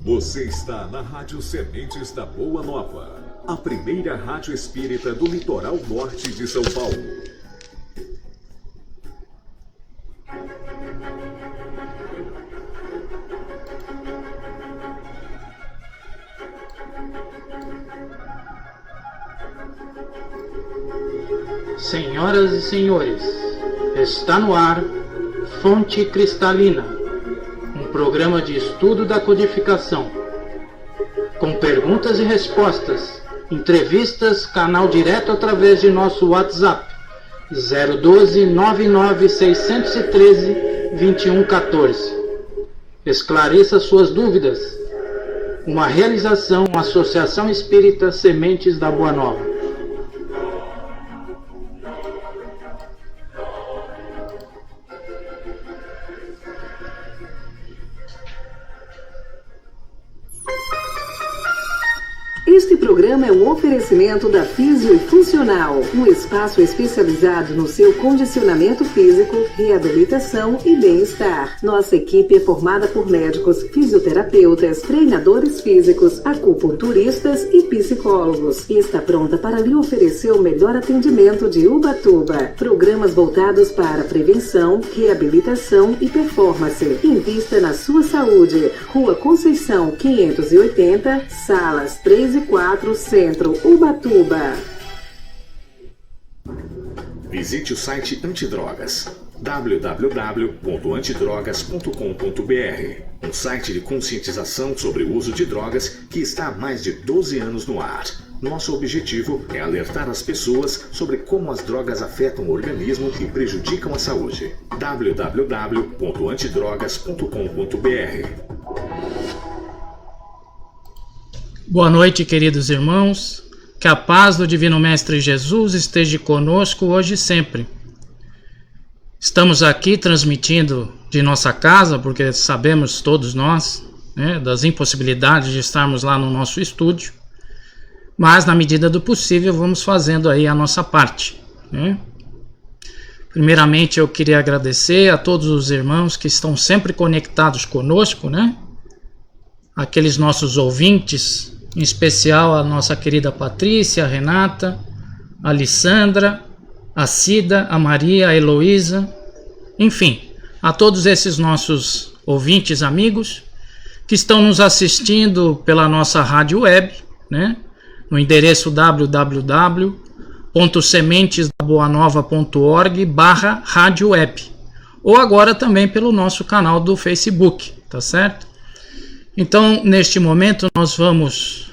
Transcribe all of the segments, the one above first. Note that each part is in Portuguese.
Você está na Rádio Sementes da Boa Nova, a primeira rádio espírita do litoral norte de São Paulo. Senhoras e senhores, está no ar Fonte Cristalina, um programa de estudo da codificação, com perguntas e respostas, entrevistas, canal direto através de nosso WhatsApp 012 99 613 2114. Esclareça suas dúvidas. Uma realização Associação Espírita Sementes da Boa Nova. Este programa é um oferecimento da Físio e Funcional, um espaço especializado no seu condicionamento físico, reabilitação e bem-estar. Nossa equipe é formada por médicos, fisioterapeutas, treinadores físicos, acupunturistas e psicólogos. E está pronta para lhe oferecer o melhor atendimento de Ubatuba. Programas voltados para prevenção, reabilitação e performance. Invista na sua saúde. Rua Conceição 580, salas 3 e 4, Centro, Ubatuba. Visite o site Antidrogas, www.antidrogas.com.br, um site de conscientização sobre o uso de drogas que está há mais de 12 anos no ar. Nosso objetivo é alertar as pessoas sobre como as drogas afetam o organismo e prejudicam a saúde. www.antidrogas.com.br. Boa noite, queridos irmãos. Que a paz do Divino Mestre Jesus esteja conosco hoje e sempre. Estamos aqui transmitindo de nossa casa, porque sabemos todos nós, das impossibilidades de estarmos lá no nosso estúdio. Mas, na medida do possível, vamos fazendo aí a nossa parte. Primeiramente, eu queria agradecer a todos os irmãos que estão sempre conectados conosco, aqueles nossos ouvintes, em especial a nossa querida Patrícia, a Renata, a Alessandra, a Cida, a Maria, a Heloísa, enfim, a todos esses nossos ouvintes amigos que estão nos assistindo pela nossa rádio web, no endereço www.sementesdaboanova.org/rádio web, ou agora também pelo nosso canal do Facebook, tá certo? Então, neste momento, nós vamos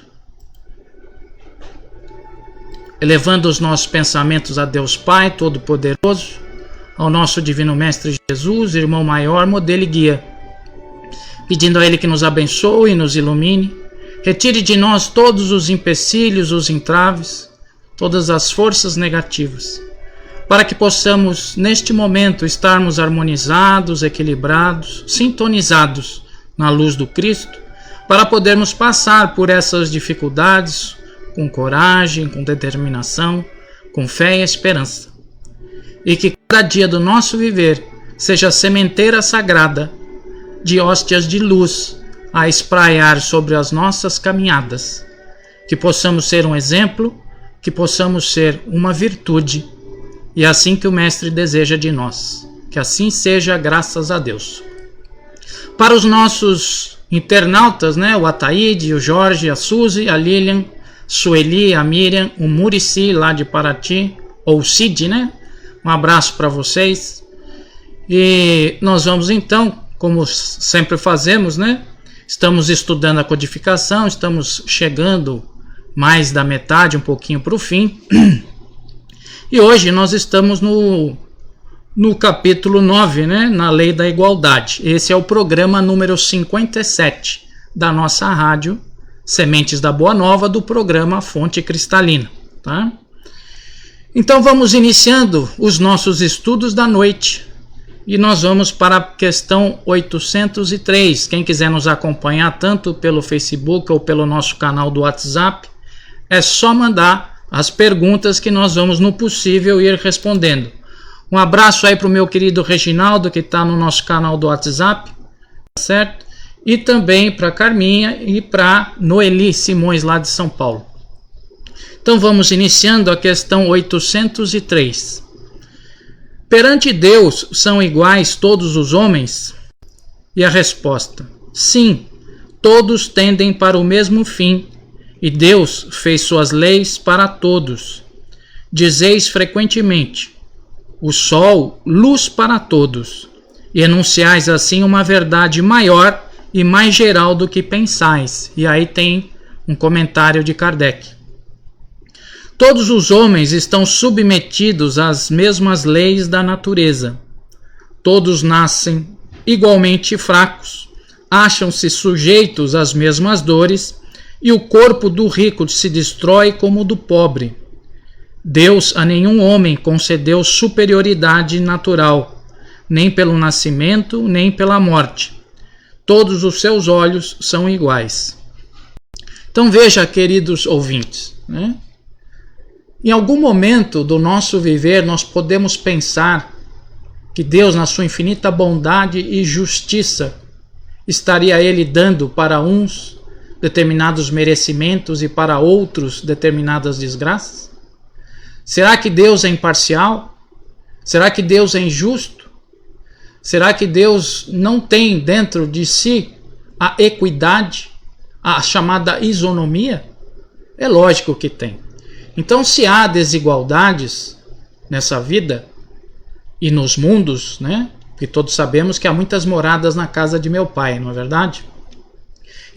elevando os nossos pensamentos a Deus Pai Todo-Poderoso, ao nosso Divino Mestre Jesus, Irmão Maior, Modelo e Guia, pedindo a Ele que nos abençoe e nos ilumine, retire de nós todos os empecilhos, os entraves, todas as forças negativas, para que possamos, neste momento, estarmos harmonizados, equilibrados, sintonizados na luz do Cristo, para podermos passar por essas dificuldades com coragem, com determinação, com fé e esperança. E que cada dia do nosso viver seja sementeira sagrada de hóstias de luz a espraiar sobre as nossas caminhadas. Que possamos ser um exemplo, que possamos ser uma virtude, e assim que o Mestre deseja de nós. Que assim seja, graças a Deus. Para os nossos internautas, o Ataíde, o Jorge, a Suzy, a Lilian, Sueli, a Miriam, o Murici lá de Paraty, ou o Cid, um abraço para vocês. E nós vamos então, como sempre fazemos, estamos estudando a codificação, estamos chegando mais da metade, um pouquinho para o fim. E hoje nós estamos no capítulo 9, na Lei da Igualdade. Esse é o programa número 57 da nossa rádio Sementes da Boa Nova, do programa Fonte Cristalina. Tá? Então vamos iniciando os nossos estudos da noite. E nós vamos para a questão 803. Quem quiser nos acompanhar tanto pelo Facebook ou pelo nosso canal do WhatsApp, é só mandar as perguntas que nós vamos, no possível, ir respondendo. Um abraço aí para o meu querido Reginaldo, que está no nosso canal do WhatsApp, certo? e também para Carminha e para Noeli Simões, lá de São Paulo. Então vamos iniciando a questão 803. Perante Deus são iguais todos os homens? E a resposta: sim, todos tendem para o mesmo fim, e Deus fez suas leis para todos. Dizeis frequentemente: o sol, luz para todos, e enunciais assim uma verdade maior e mais geral do que pensais. E aí tem um comentário de Kardec. Todos os homens estão submetidos às mesmas leis da natureza. Todos nascem igualmente fracos, acham-se sujeitos às mesmas dores, e o corpo do rico se destrói como o do pobre. Deus a nenhum homem concedeu superioridade natural, nem pelo nascimento, nem pela morte. Todos os seus olhos são iguais. Então veja, queridos ouvintes, né? Em algum momento do nosso viver nós podemos pensar que Deus, na sua infinita bondade e justiça, estaria Ele dando para uns determinados merecimentos e para outros determinadas desgraças? Será que Deus é imparcial? Será que Deus é injusto? Será que Deus não tem dentro de si a equidade, a chamada isonomia? É lógico que tem. Então, se há desigualdades nessa vida e nos mundos, né? Porque todos sabemos que há muitas moradas na casa de meu pai, não é verdade?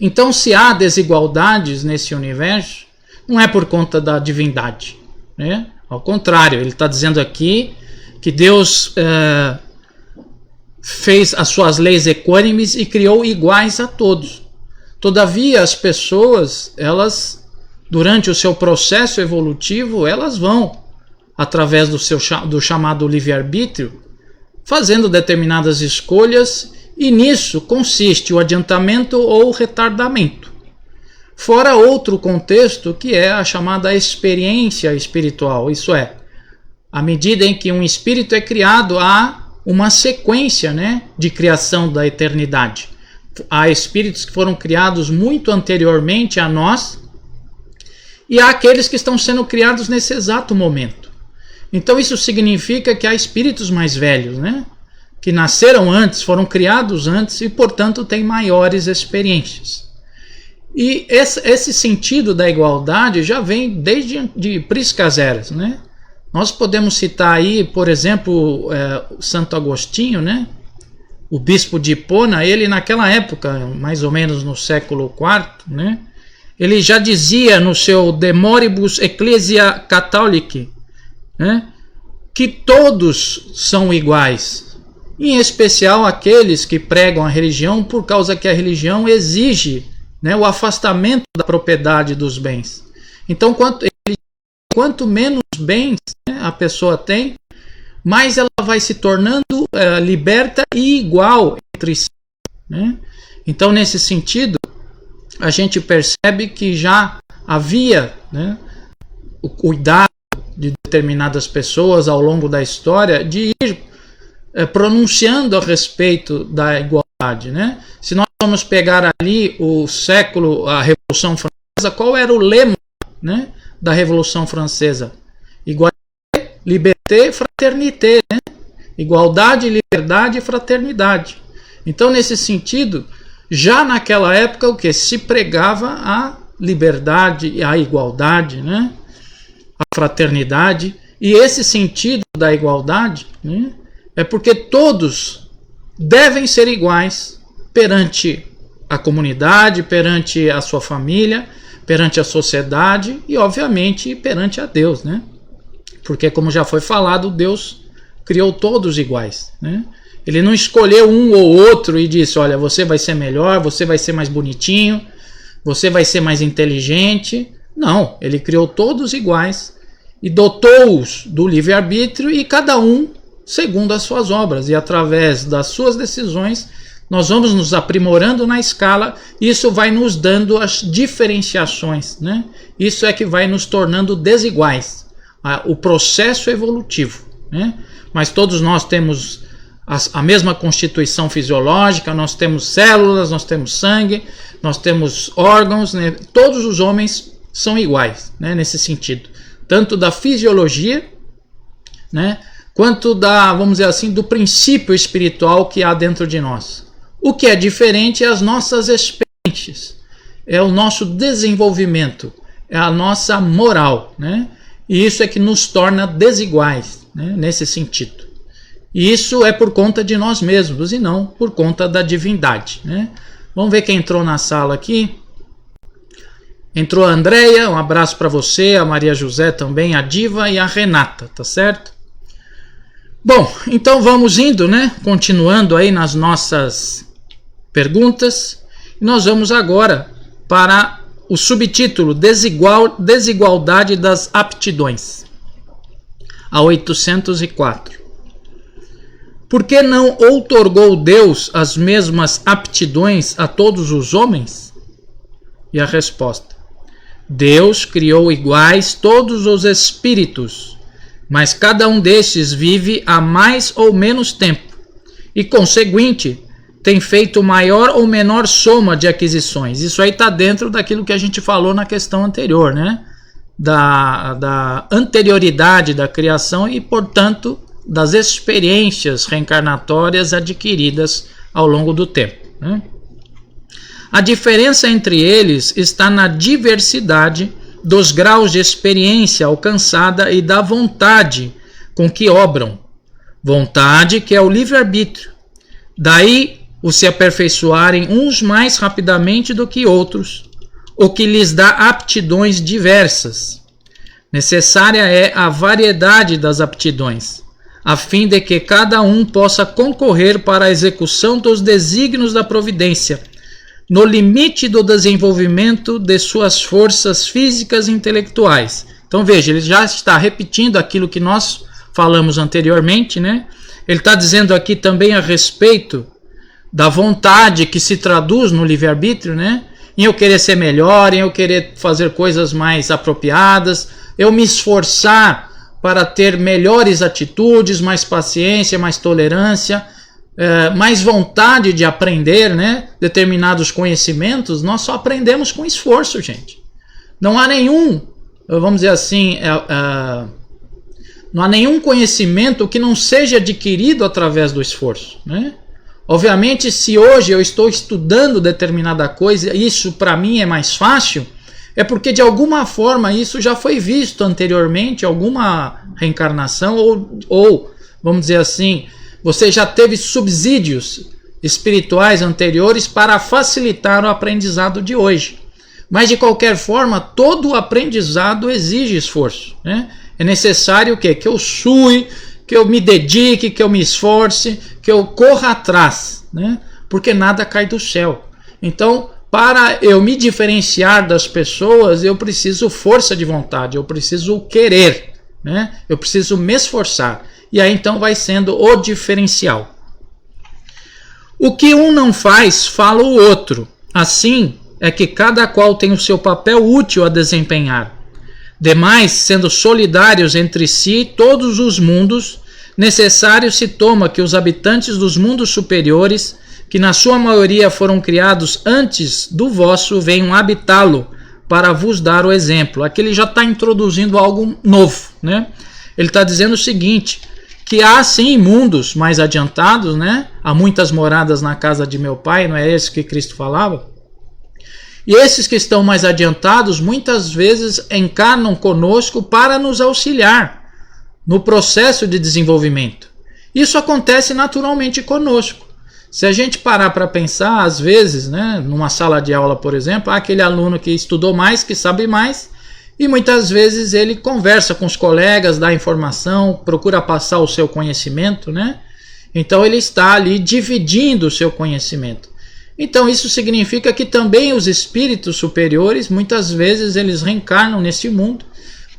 Então, se há desigualdades nesse universo, não é por conta da divindade, né? Ao contrário, ele está dizendo aqui que Deus fez as suas leis equânimes e criou iguais a todos. Todavia, as pessoas, elas, durante o seu processo evolutivo, elas vão, através do chamado livre-arbítrio, fazendo determinadas escolhas, e nisso consiste o adiantamento ou o retardamento. Fora outro contexto que é a chamada experiência espiritual, isso é, à medida em que um espírito é criado, há uma sequência, né, de criação da eternidade. Há espíritos que foram criados muito anteriormente a nós, e há aqueles que estão sendo criados nesse exato momento. Então isso significa que há espíritos mais velhos, né, que nasceram antes, foram criados antes e, portanto, têm maiores experiências. E esse sentido da igualdade já vem desde de Priscas Eras, né? Nós podemos citar aí, por exemplo, Santo Agostinho, né? O bispo de Hipona, ele naquela época, mais ou menos no século IV, né? Ele já dizia no seu De Moribus Ecclesia Catholici, né? Que todos são iguais, em especial aqueles que pregam a religião por causa que a religião exige, né, o afastamento da propriedade dos bens. Então, quanto menos bens, né, a pessoa tem, mais ela vai se tornando liberta e igual entre si, né? Então, nesse sentido, a gente percebe que já havia, né, o cuidado de determinadas pessoas ao longo da história de ir pronunciando a respeito da igualdade, né? Se nós vamos pegar ali o século, a Revolução Francesa, qual era o lema, né, da Revolução Francesa? Igualdade, liberté, fraternité, né? Igualdade, liberdade e fraternidade. Então, nesse sentido, já naquela época o que se pregava a liberdade, a igualdade, né, a fraternidade, e esse sentido da igualdade, né, é porque todos devem ser iguais perante a comunidade, perante a sua família, perante a sociedade e, obviamente, perante a Deus, né? Porque, como já foi falado, Deus criou todos iguais, né? Ele não escolheu um ou outro e disse, olha, você vai ser melhor, você vai ser mais bonitinho, você vai ser mais inteligente. Não, ele criou todos iguais e dotou-os do livre-arbítrio, e cada um segundo as suas obras, e através das suas decisões nós vamos nos aprimorando na escala, e isso vai nos dando as diferenciações, né? Isso é que vai nos tornando desiguais, o processo evolutivo, né? Mas todos nós temos a mesma constituição fisiológica, nós temos células, nós temos sangue, nós temos órgãos, né? Todos os homens são iguais, né? Nesse sentido, tanto da fisiologia, né? Quanto vamos dizer assim, do princípio espiritual que há dentro de nós. O que é diferente é as nossas experiências, é o nosso desenvolvimento, é a nossa moral, né? E isso é que nos torna desiguais, né? Nesse sentido. E isso é por conta de nós mesmos e não por conta da divindade, né? Vamos ver quem entrou na sala aqui. Entrou a Andréia, um abraço para você, a Maria José também, a Diva e a Renata, tá certo? Bom, então vamos indo, né? Continuando aí nas nossas perguntas. Nós vamos agora para o subtítulo Desigualdade das aptidões. A 804. Por que não outorgou Deus as mesmas aptidões a todos os homens? E a resposta: Deus criou iguais todos os espíritos, mas cada um destes vive há mais ou menos tempo, e, conseguinte, tem feito maior ou menor soma de aquisições. Isso aí está dentro daquilo que a gente falou na questão anterior, né? Da anterioridade da criação e, portanto, das experiências reencarnatórias adquiridas ao longo do tempo, né? A diferença entre eles está na diversidade dos graus de experiência alcançada e da vontade com que obram. Vontade que é o livre-arbítrio. Daí o se aperfeiçoarem uns mais rapidamente do que outros, o que lhes dá aptidões diversas. Necessária é a variedade das aptidões, a fim de que cada um possa concorrer para a execução dos desígnios da providência, no limite do desenvolvimento de suas forças físicas e intelectuais. Então veja, ele já está repetindo aquilo que nós falamos anteriormente, né? Ele está dizendo aqui também a respeito da vontade que se traduz no livre-arbítrio, né? Em eu querer ser melhor, em eu querer fazer coisas mais apropriadas, eu me esforçar para ter melhores atitudes, mais paciência, mais tolerância, mais vontade de aprender, né? Determinados conhecimentos, nós só aprendemos com esforço, gente. Não há nenhum, vamos dizer assim, não há nenhum conhecimento que não seja adquirido através do esforço, né? Obviamente, se hoje eu estou estudando determinada coisa, isso para mim é mais fácil, é porque de alguma forma isso já foi visto anteriormente, alguma reencarnação, ou vamos dizer assim, você já teve subsídios espirituais anteriores para facilitar o aprendizado de hoje. Mas de qualquer forma, todo o aprendizado exige esforço, né? É necessário o quê? Que eu sue, que eu me dedique, que eu me esforce, que eu corra atrás, né? Porque nada cai do céu. Então, para eu me diferenciar das pessoas, eu preciso força de vontade, eu preciso querer, né? Eu preciso me esforçar. E aí então vai sendo o diferencial. O que um não faz, fala o outro. Assim é que cada qual tem o seu papel útil a desempenhar. Demais, sendo solidários entre si todos os mundos, necessário se toma que os habitantes dos mundos superiores, que na sua maioria foram criados antes do vosso, venham habitá-lo para vos dar o exemplo. Aqui ele já está introduzindo algo novo, né? Ele está dizendo o seguinte, que há sim mundos mais adiantados, né? Há muitas moradas na casa de meu pai, não é esse que Cristo falava? E esses que estão mais adiantados, muitas vezes encarnam conosco para nos auxiliar no processo de desenvolvimento. Isso acontece naturalmente conosco. Se a gente parar para pensar, às vezes, né, numa sala de aula, por exemplo, há aquele aluno que estudou mais, que sabe mais, e muitas vezes ele conversa com os colegas, dá informação, procura passar o seu conhecimento, né? Então ele está ali dividindo o seu conhecimento. Então isso significa que também os espíritos superiores, muitas vezes eles reencarnam nesse mundo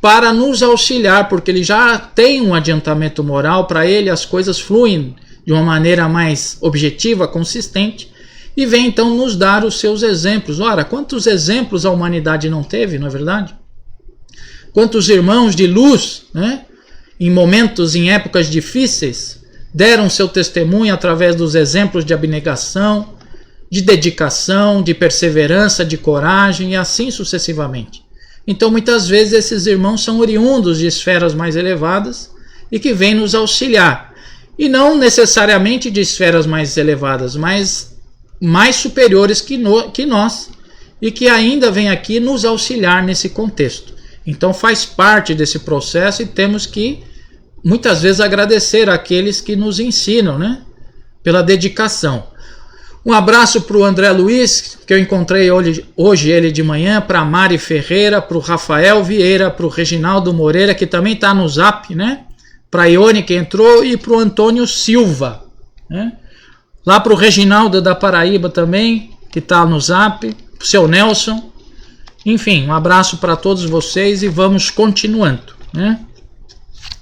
para nos auxiliar, porque ele já tem um adiantamento moral, para ele as coisas fluem de uma maneira mais objetiva, consistente, e vem então nos dar os seus exemplos. Ora, quantos exemplos a humanidade não teve, não é verdade? Quantos irmãos de luz, né, em momentos, em épocas difíceis, deram seu testemunho através dos exemplos de abnegação, de dedicação, de perseverança, de coragem e assim sucessivamente. Então muitas vezes esses irmãos são oriundos de esferas mais elevadas e que vêm nos auxiliar. E não necessariamente de esferas mais elevadas, mas mais superiores que nós e que ainda vêm aqui nos auxiliar nesse contexto. Então faz parte desse processo e temos que muitas vezes agradecer àqueles que nos ensinam, né? Pela dedicação. Um abraço para o André Luiz, que eu encontrei hoje ele de manhã, para a Mari Ferreira, para o Rafael Vieira, para o Reginaldo Moreira, que também está no Zap, né? Para a Ione, que entrou, e para o Antônio Silva, né? Lá para o Reginaldo da Paraíba também, que está no Zap, para o seu Nelson. Enfim, um abraço para todos vocês e vamos continuando, né?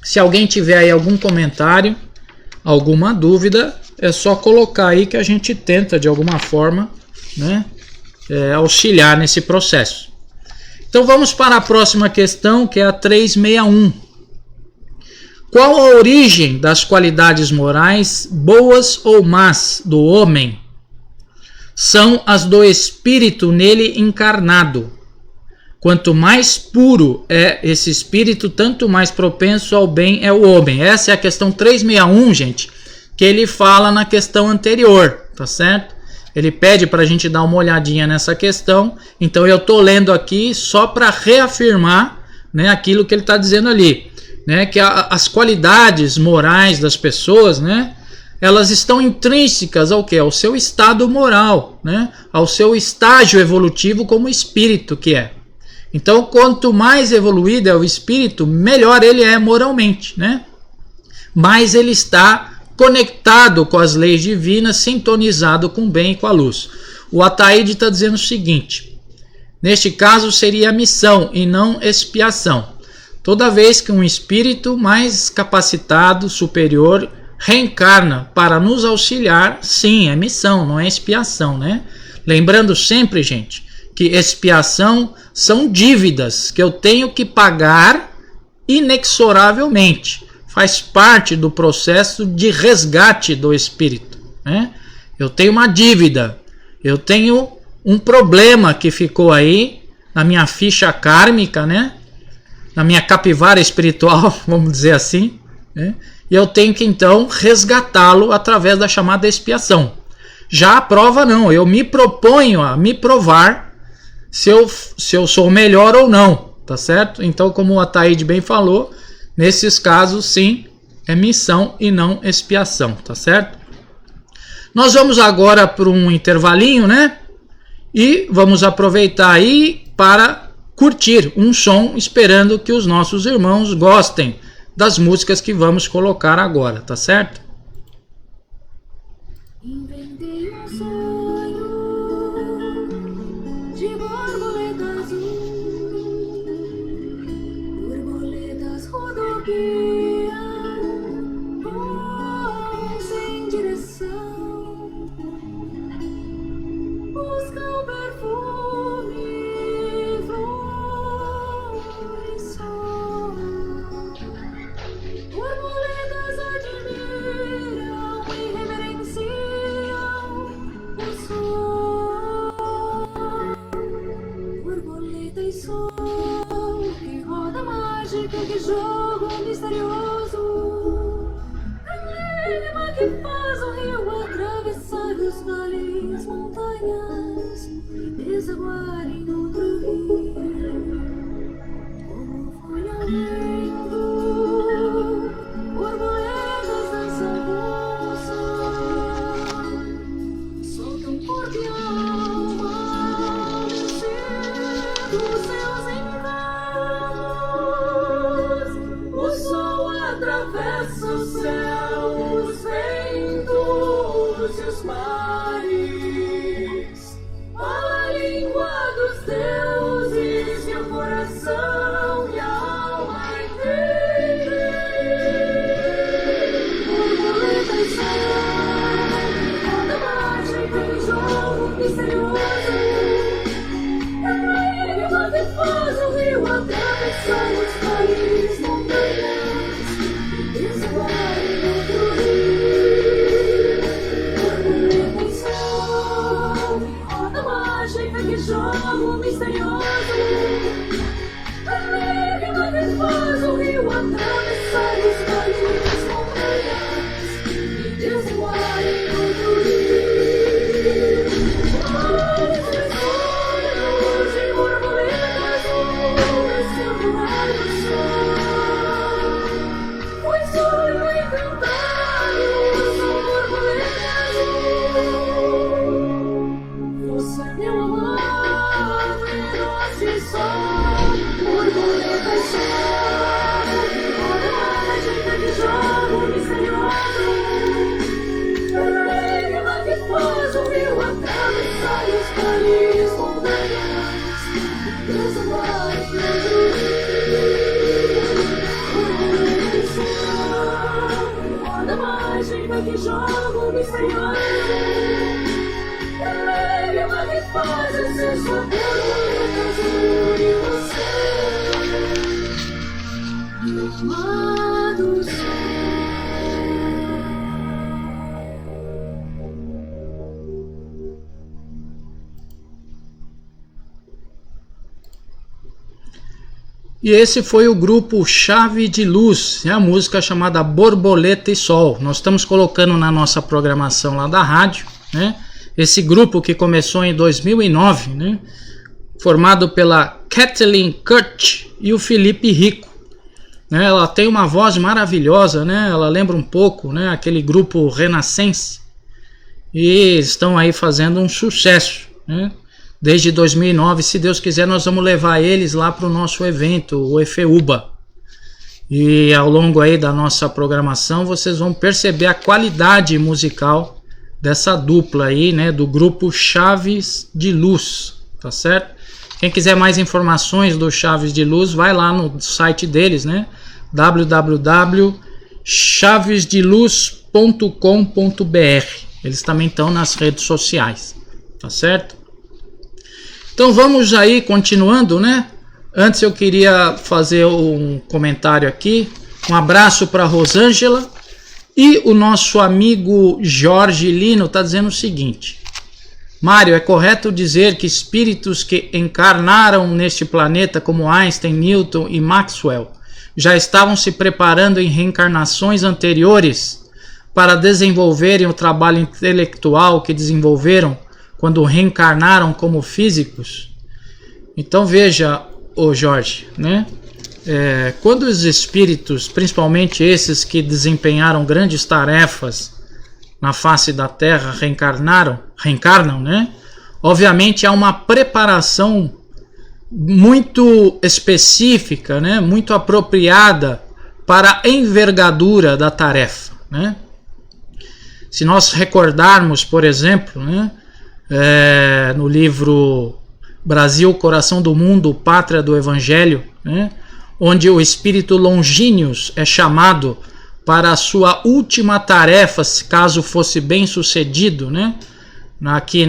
Se alguém tiver aí algum comentário, alguma dúvida, é só colocar aí que a gente tenta de alguma forma, né, auxiliar nesse processo. Então vamos para a próxima questão, que é a 361. Qual a origem das qualidades morais, boas ou más, do homem? São as do espírito nele encarnado. Quanto mais puro é esse espírito, tanto mais propenso ao bem é o homem. Essa é a questão 361, gente, que ele fala na questão anterior, tá certo? Ele pede para a gente dar uma olhadinha nessa questão, então eu estou lendo aqui só para reafirmar, né, aquilo que ele está dizendo ali, né, que as qualidades morais das pessoas, né, elas estão intrínsecas ao quê? Ao seu estado moral, né, ao seu estágio evolutivo como espírito que é. Então, quanto mais evoluído é o espírito, melhor ele é moralmente, né? Mais ele está conectado com as leis divinas, sintonizado com o bem e com a luz. O Ataíde está dizendo o seguinte: neste caso seria missão e não expiação. Toda vez que um espírito mais capacitado, superior, reencarna para nos auxiliar, sim, é missão, não é expiação, né? Lembrando sempre, gente, que expiação são dívidas que eu tenho que pagar inexoravelmente. Faz parte do processo de resgate do espírito, né? Eu tenho uma dívida, eu tenho um problema que ficou aí na minha ficha kármica, né? Na minha capivara espiritual, vamos dizer assim, né? E eu tenho que então resgatá-lo através da chamada expiação. Já a prova não, eu me proponho a me provar se eu sou melhor ou não, tá certo? Então, como o Ataíde bem falou, nesses casos sim, é missão e não expiação, tá certo? Nós vamos agora para um intervalinho, né? E vamos aproveitar aí para curtir um som, esperando que os nossos irmãos gostem das músicas que vamos colocar agora, tá certo? Inventei um sonho de borboleta azul, borboletas rodopiam sem direção, buscam perfume, flores, sol. Borboletas admiram e reverenciam o sol. Borboleta e sol, que roda mágica, que jogo misterioso. Calema que faz o rio atravessar os vales, montanhas e desaguar em outro rio. Como folha ao vento, borboletas dançam com soltam corpo e alma, vencendo seus encantos. O sol atravessa o céu, os ventos e os mares, fala a língua jogo misterioso. Enigma que faz o rio atravessar os vales, montanhas e desenrolar em outro rio. Sonhos de borboletas nuvens circular no sol. Foi sonho encantado, são borboletas azul. Você é meu amor, nós de sol, borboletas sol. Olha a mágica que jogo misterioso. Enigma que faz o rio atravessar os vales, montanhas e desenrolar em outro rio. Borboletas sol, olha a mágica que jogo misterioso. Enigma que faz esse sabor azul e você, meu amado sol. E esse foi o grupo Chave de Luz, a música chamada Borboleta e Sol. Nós estamos colocando na nossa programação lá da rádio, né? Esse grupo que começou em 2009, né? Formado pela Kathleen Kurt e o Felipe Rico, né? Ela tem uma voz maravilhosa, né? Ela lembra um pouco, né, aquele grupo Renascense, e estão aí fazendo um sucesso, né? Desde 2009, se Deus quiser, nós vamos levar eles lá para o nosso evento, o EFEUBA. E ao longo aí da nossa programação, vocês vão perceber a qualidade musical dessa dupla aí, né, do grupo Chaves de Luz, tá certo? Quem quiser mais informações do Chaves de Luz, vai lá no site deles, né, www.chavesdeluz.com.br. Eles também estão nas redes sociais, tá certo? Então vamos aí, continuando, né? Antes eu queria fazer um comentário aqui. Um abraço para Rosângela. E o nosso amigo Jorge Lino está dizendo o seguinte: Mário, é correto dizer que espíritos que encarnaram neste planeta, como Einstein, Newton e Maxwell, já estavam se preparando em reencarnações anteriores para desenvolverem o trabalho intelectual que desenvolveram quando reencarnaram como físicos? Então veja, ô Jorge, né? Quando os espíritos, principalmente esses que desempenharam grandes tarefas na face da Terra, reencarnam, né? Obviamente há uma preparação muito específica, né? Muito apropriada para a envergadura da tarefa, né? Se nós recordarmos, por exemplo, né, no livro Brasil, Coração do Mundo, Pátria do Evangelho, né, onde o espírito Longínquos é chamado para a sua última tarefa, caso fosse bem sucedido, né, aqui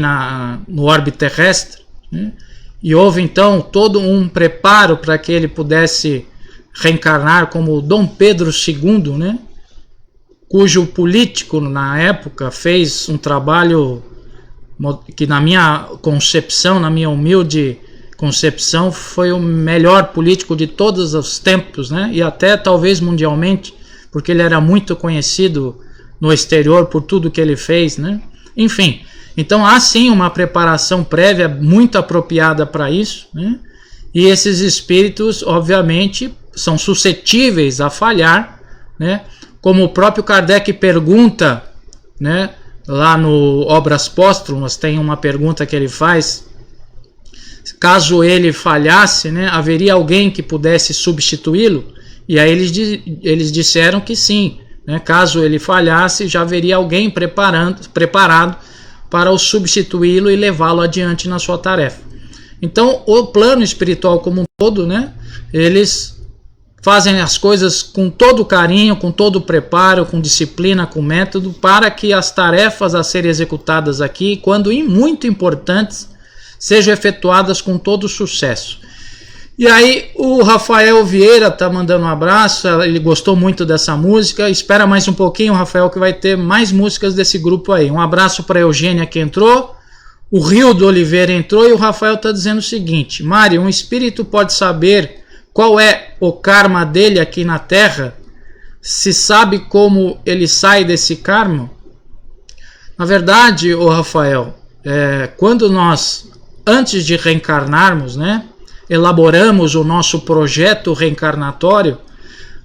no orbe terrestre, né, e houve então todo um preparo para que ele pudesse reencarnar como Dom Pedro II, né, cujo político na época fez um trabalho que, na minha concepção, na minha humilde concepção, foi o melhor político de todos os tempos, né? E até talvez mundialmente, porque ele era muito conhecido no exterior por tudo que ele fez, né? Enfim, então há sim uma preparação prévia muito apropriada para isso, né? E esses espíritos, obviamente, são suscetíveis a falhar, né? Como o próprio Kardec pergunta, né? Lá no Obras Póstumas tem uma pergunta que ele faz: caso ele falhasse, né, haveria alguém que pudesse substituí-lo? E aí eles disseram que sim, né, caso ele falhasse, já haveria alguém preparado para o substituí-lo e levá-lo adiante na sua tarefa. Então o plano espiritual como um todo, né, eles fazem as coisas com todo carinho, com todo preparo, com disciplina, com método, para que as tarefas a serem executadas aqui, quando muito importantes, sejam efetuadas com todo sucesso. E aí o Rafael Vieira está mandando um abraço, ele gostou muito dessa música. Espera mais um pouquinho, Rafael, que vai ter mais músicas desse grupo aí. Um abraço para a Eugênia que entrou, O Rio do Oliveira entrou e o Rafael está dizendo o seguinte: Mário, um espírito pode saber qual é o karma dele aqui na Terra? Se sabe como ele sai desse karma? Na verdade, o Rafael, quando nós, antes de reencarnarmos, né, elaboramos o nosso projeto reencarnatório,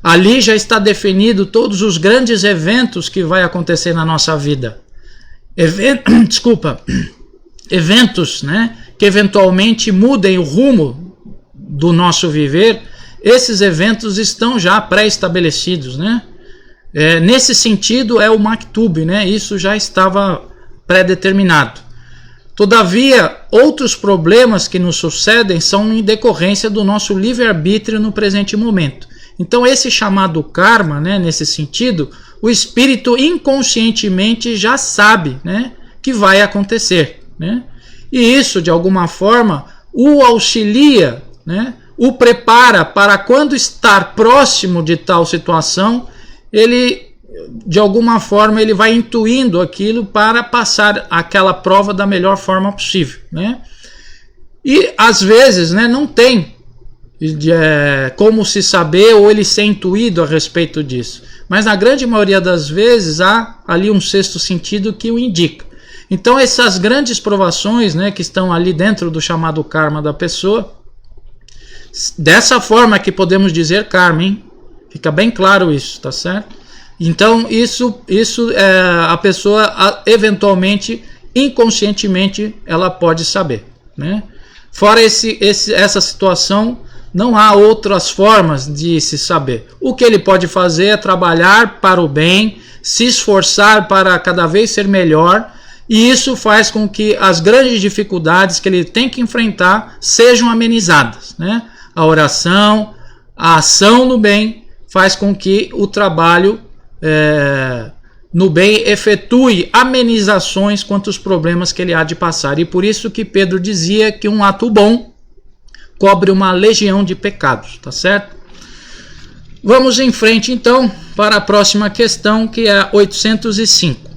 ali já está definido todos os grandes eventos que vai acontecer na nossa vida. Eventos, né, que eventualmente mudem o rumo do nosso viver. Esses eventos estão já pré-estabelecidos, né? Nesse sentido é o Maktub, né? Isso já estava pré-determinado. Todavia, outros problemas que nos sucedem são em decorrência do nosso livre-arbítrio no presente momento. Então esse chamado karma, né, nesse sentido, o espírito inconscientemente já sabe, né, que vai acontecer, né? E isso, de alguma forma, o auxilia, né, o prepara para quando estar próximo de tal situação, ele, de alguma forma, ele vai intuindo aquilo para passar aquela prova da melhor forma possível, né? E às vezes, né, não tem como se saber ou ele ser intuído a respeito disso, mas na grande maioria das vezes há ali um sexto sentido que o indica. Então essas grandes provações, né, que estão ali dentro do chamado karma da pessoa, dessa forma que podemos dizer karma, hein? Fica bem claro isso, tá certo? Então isso a pessoa eventualmente, inconscientemente, ela pode saber, né? Fora essa situação, não há outras formas de se saber. O que ele pode fazer é trabalhar para o bem, se esforçar para cada vez ser melhor, e isso faz com que as grandes dificuldades que ele tem que enfrentar sejam amenizadas, né? A oração, a ação no bem, faz com que o trabalho no bem efetue amenizações quanto aos problemas que ele há de passar. E por isso que Pedro dizia que um ato bom cobre uma legião de pecados, tá certo? Vamos em frente então para a próxima questão, que é a 805.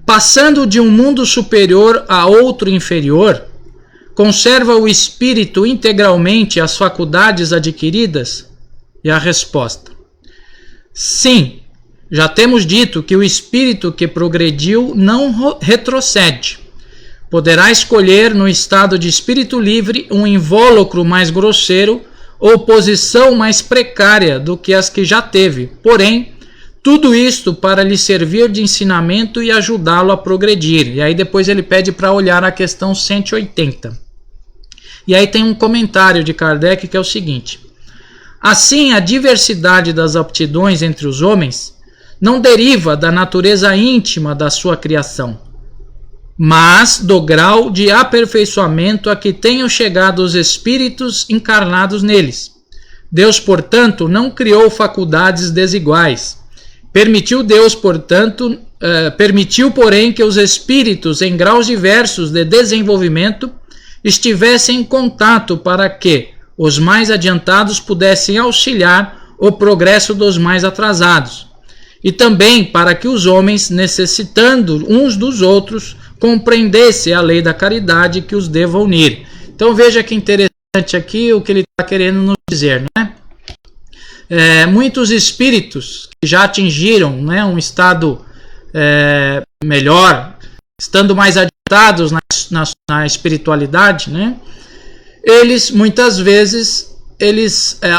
Passando de um mundo superior a outro inferior, conserva o espírito integralmente as faculdades adquiridas? E a resposta: sim, já temos dito que o espírito que progrediu não retrocede. Poderá escolher no estado de espírito livre um invólucro mais grosseiro ou posição mais precária do que as que já teve, porém, tudo isto para lhe servir de ensinamento e ajudá-lo a progredir. E aí depois ele pede para olhar a questão 180. E aí tem um comentário de Kardec que é o seguinte: assim, a diversidade das aptidões entre os homens não deriva da natureza íntima da sua criação, mas do grau de aperfeiçoamento a que tenham chegado os espíritos encarnados neles. Deus, portanto, não criou faculdades desiguais. Permitiu, porém, que os espíritos em graus diversos de desenvolvimento estivessem em contato para que os mais adiantados pudessem auxiliar o progresso dos mais atrasados, e também para que os homens, necessitando uns dos outros, compreendessem a lei da caridade que os deva unir. Então veja que interessante aqui o que ele está querendo nos dizer, né? Muitos espíritos que já atingiram, né, um estado melhor, estando mais adiantados na espiritualidade, né? Eles muitas vezes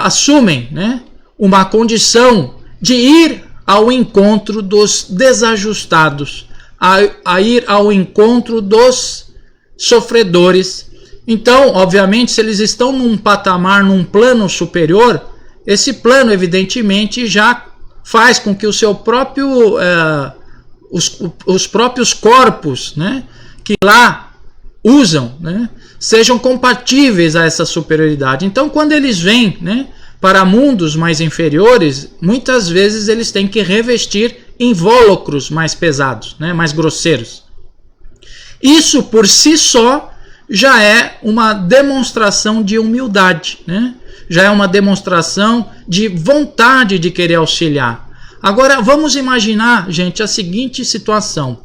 assumem, né, uma condição de ir ao encontro dos desajustados, a ir ao encontro dos sofredores. Então, obviamente, se eles estão num patamar, num plano superior, esse plano evidentemente já faz com que o seu próprio os próprios corpos, né, que lá usam, né, sejam compatíveis a essa superioridade. Então, quando eles vêm, né, para mundos mais inferiores, muitas vezes eles têm que revestir invólucros mais pesados, né, mais grosseiros. Isso por si só já é uma demonstração de humildade, né? Já é uma demonstração de vontade de querer auxiliar. Agora vamos imaginar, gente, a seguinte situação: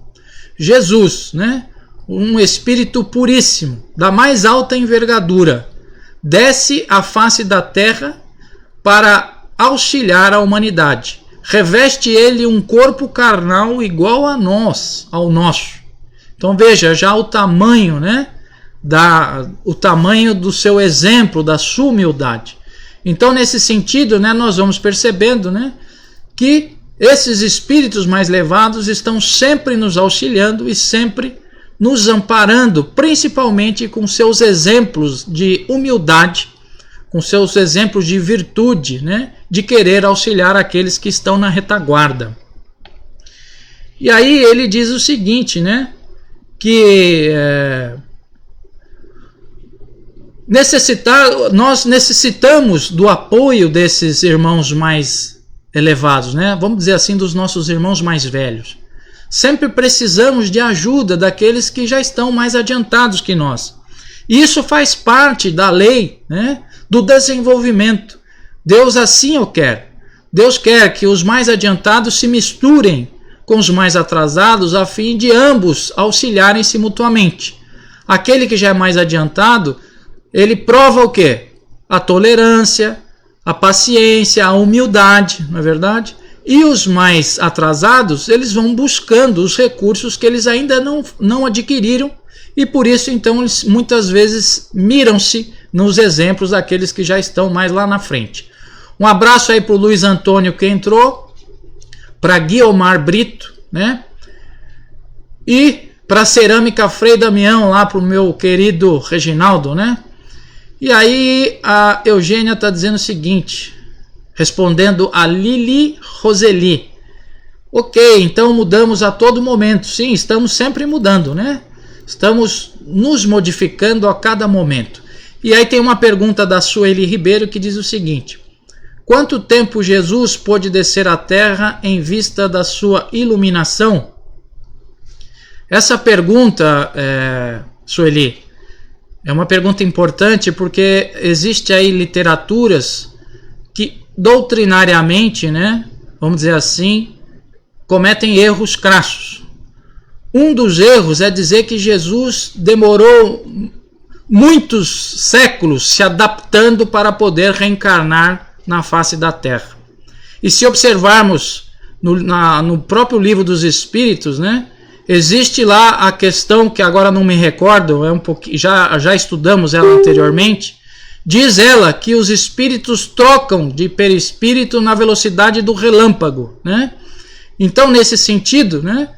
Jesus, né, um espírito puríssimo, da mais alta envergadura, desce à face da terra para auxiliar a humanidade. Reveste ele um corpo carnal igual a nós, ao nosso. Então veja já o tamanho, né? O tamanho do seu exemplo, da sua humildade. Então nesse sentido, né, nós vamos percebendo, né, que esses espíritos mais elevados estão sempre nos auxiliando e sempre nos amparando, principalmente com seus exemplos de humildade, com seus exemplos de virtude, né, de querer auxiliar aqueles que estão na retaguarda. E aí ele diz o seguinte, né, que nós necessitamos do apoio desses irmãos mais elevados, né? Vamos dizer assim, dos nossos irmãos mais velhos. Sempre precisamos de ajuda daqueles que já estão mais adiantados que nós. E isso faz parte da lei, né, do desenvolvimento. Deus assim o quer. Deus quer que os mais adiantados se misturem com os mais atrasados a fim de ambos auxiliarem-se mutuamente. Aquele que já é mais adiantado, ele prova o quê? A tolerância, a paciência, a humildade, não é verdade? E os mais atrasados, eles vão buscando os recursos que eles ainda não adquiriram e por isso então eles muitas vezes miram-se nos exemplos daqueles que já estão mais lá na frente. Um abraço aí para o Luiz Antônio que entrou, para Guiomar Brito, né? E para a Cerâmica Frei Damião, lá para o meu querido Reginaldo, né? E aí a Eugênia está dizendo o seguinte, respondendo a Lili Roseli. Ok, então mudamos a todo momento. Sim, estamos sempre mudando, né? Estamos nos modificando a cada momento. E aí tem uma pergunta da Sueli Ribeiro que diz o seguinte: quanto tempo Jesus pôde descer à terra em vista da sua iluminação? Essa pergunta, Sueli, é uma pergunta importante porque existe aí literaturas que doutrinariamente, né, vamos dizer assim, cometem erros crassos. Um dos erros é dizer que Jesus demorou muitos séculos se adaptando para poder reencarnar na face da Terra. E se observarmos no próprio Livro dos Espíritos, né, existe lá a questão que agora não me recordo, já estudamos ela anteriormente. Diz ela que os espíritos trocam de perispírito na velocidade do relâmpago, né? Então, nesse sentido, né,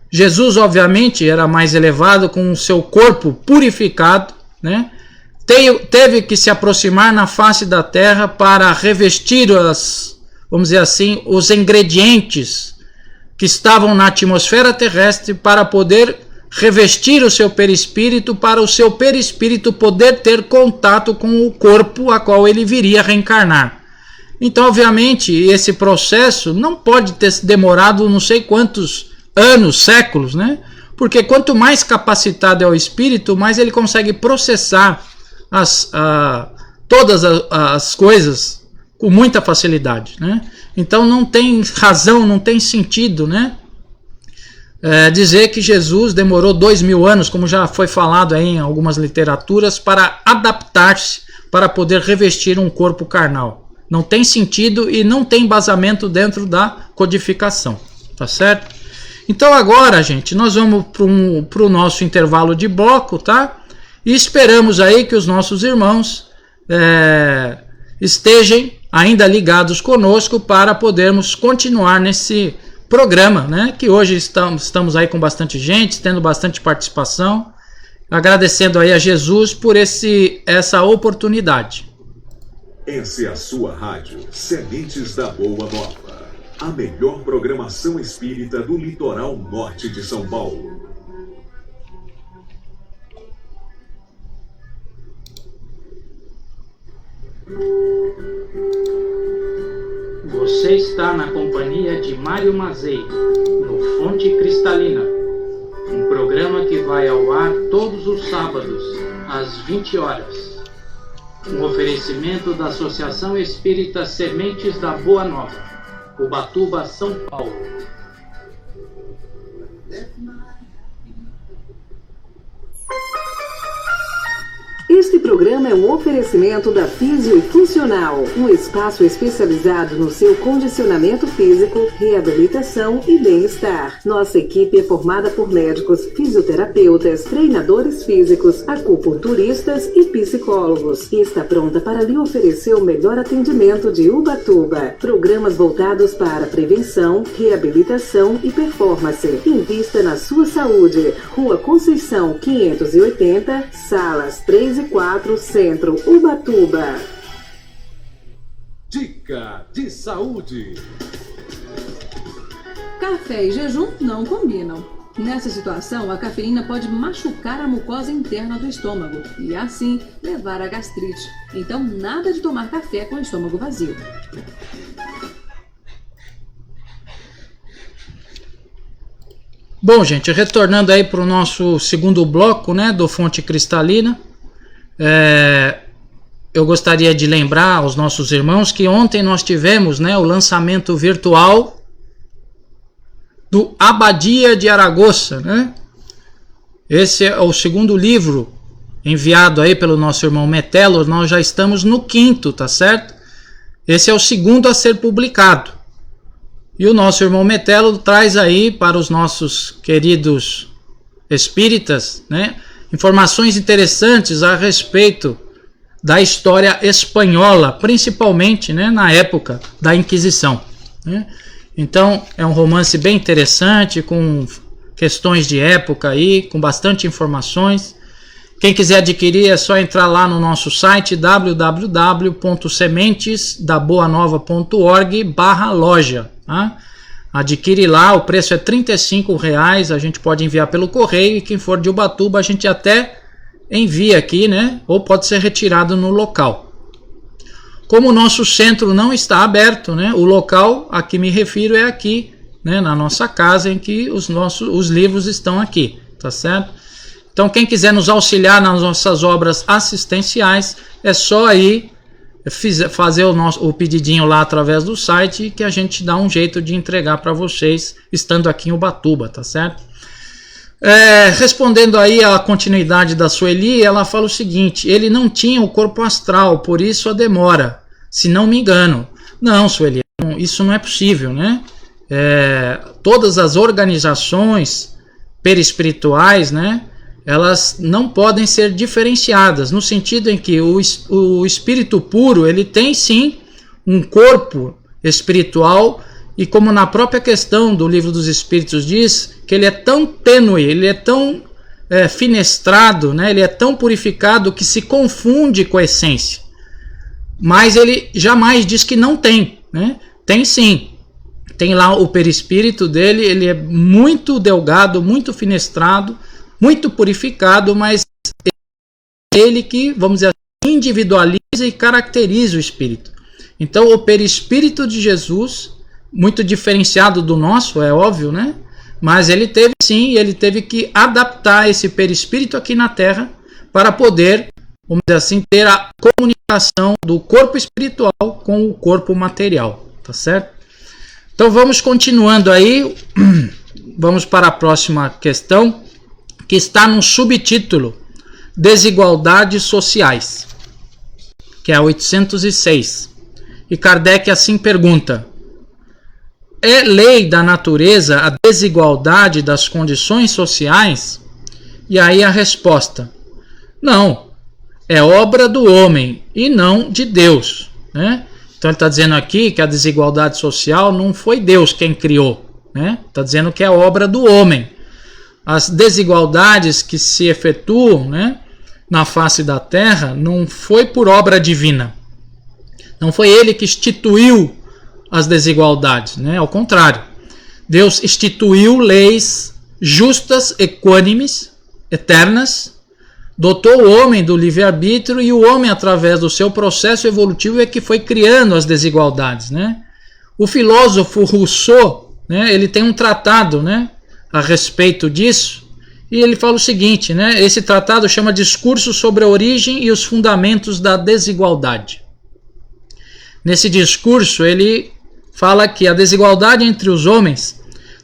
Jesus obviamente era mais elevado com o seu corpo purificado, né? Teve que se aproximar na face da terra para revestir vamos dizer assim, os ingredientes que estavam na atmosfera terrestre para poder revestir o seu perispírito, para o seu perispírito poder ter contato com o corpo a qual ele viria reencarnar. Então, obviamente, esse processo não pode ter demorado não sei quantos anos, séculos, né? Porque quanto mais capacitado é o espírito, mais ele consegue processar todas as coisas com muita facilidade, né? Então não tem razão, não tem sentido, né, dizer que Jesus demorou 2000 anos, como já foi falado aí em algumas literaturas, para adaptar-se, para poder revestir um corpo carnal. Não tem sentido e não tem embasamento dentro da codificação, tá certo? Então agora, gente, nós vamos para o nosso intervalo de bloco, tá? E esperamos aí que os nossos irmãos estejam ainda ligados conosco para podermos continuar nesse programa, né? Que hoje estamos aí com bastante gente, tendo bastante participação, agradecendo aí a Jesus por essa oportunidade. Essa é a sua rádio, Sementes da Boa Nova, a melhor programação espírita do litoral norte de São Paulo. Você está na companhia de Mário Mazei, no Fonte Cristalina, um programa que vai ao ar todos os sábados, às 20 horas. Um oferecimento da Associação Espírita Sementes da Boa Nova, Ubatuba, São Paulo. programa é um oferecimento da Físio e Funcional, um espaço especializado no seu condicionamento físico, reabilitação e bem-estar. Nossa equipe é formada por médicos, fisioterapeutas, treinadores físicos, acupunturistas e psicólogos e está pronta para lhe oferecer o melhor atendimento de Ubatuba. Programas voltados para prevenção, reabilitação e performance. Invista na sua saúde. Rua Conceição 580, salas 3 e 4, Centro, Ubatuba. Dica de saúde. Café e jejum não combinam. Nessa situação, a cafeína pode machucar a mucosa interna do estômago e, assim, levar a gastrite. Então, nada de tomar café com o estômago vazio. Bom, gente, retornando aí para o nosso segundo bloco, né, do Fonte Cristalina, eu gostaria de lembrar aos nossos irmãos que ontem nós tivemos, né, o lançamento virtual do Abadia de Aragoça, né? Esse é o segundo livro enviado aí pelo nosso irmão Metelo. Nós já estamos no 5º, tá certo? Esse é o segundo a ser publicado. E o nosso irmão Metelo traz aí para os nossos queridos espíritas, né, informações interessantes a respeito da história espanhola, principalmente, né, na época da Inquisição, né? Então é um romance bem interessante, com questões de época aí, com bastante informações. Quem quiser adquirir é só entrar lá no nosso site www.sementesdaboanova.org/loja, tá? Adquire lá, o preço é R$35, a gente pode enviar pelo correio e quem for de Ubatuba a gente até envia aqui, né? Ou pode ser retirado no local. Como o nosso centro não está aberto, né? O local a que me refiro é aqui, né? Na nossa casa, em que os livros estão aqui, tá certo? Então quem quiser nos auxiliar nas nossas obras assistenciais, é só aí fazer o pedidinho lá através do site que a gente dá um jeito de entregar para vocês, estando aqui em Ubatuba, tá certo? Respondendo aí a continuidade da Sueli, ela fala o seguinte: ele não tinha o corpo astral, por isso a demora, se não me engano. Não, Sueli, isso não é possível, né? Todas as organizações perispirituais, né, elas não podem ser diferenciadas, no sentido em que o espírito puro, ele tem sim um corpo espiritual, e como na própria questão do Livro dos Espíritos diz, que ele é tão tênue, ele é tão finestrado, né, ele é tão purificado que se confunde com a essência. Mas ele jamais diz que não tem, né? Tem sim. Tem lá o perispírito dele, ele é muito delgado, muito finestrado, muito purificado, mas é ele que, vamos dizer assim, individualiza e caracteriza o espírito. Então o perispírito de Jesus, muito diferenciado do nosso, é óbvio, né? Mas ele teve que adaptar esse perispírito aqui na Terra para poder, vamos dizer assim, ter a comunicação do corpo espiritual com o corpo material, tá certo? Então vamos continuando aí, vamos para a próxima questão, que está no subtítulo Desigualdades Sociais, que é a 806. E Kardec assim pergunta: é lei da natureza a desigualdade das condições sociais? E aí a resposta: não, é obra do homem e não de Deus, né? Então ele está dizendo aqui que a desigualdade social não foi Deus quem criou, né? Está dizendo que é obra do homem. As desigualdades que se efetuam, né, na face da Terra não foi por obra divina. Não foi ele que instituiu as desigualdades, né? Ao contrário, Deus instituiu leis justas, equânimes, eternas, dotou o homem do livre-arbítrio e o homem, através do seu processo evolutivo, é que foi criando as desigualdades, né? O filósofo Rousseau, né, ele tem um tratado, né, a respeito disso, e ele fala o seguinte, né, esse tratado chama Discurso sobre a Origem e os Fundamentos da Desigualdade. Nesse discurso ele fala que a desigualdade entre os homens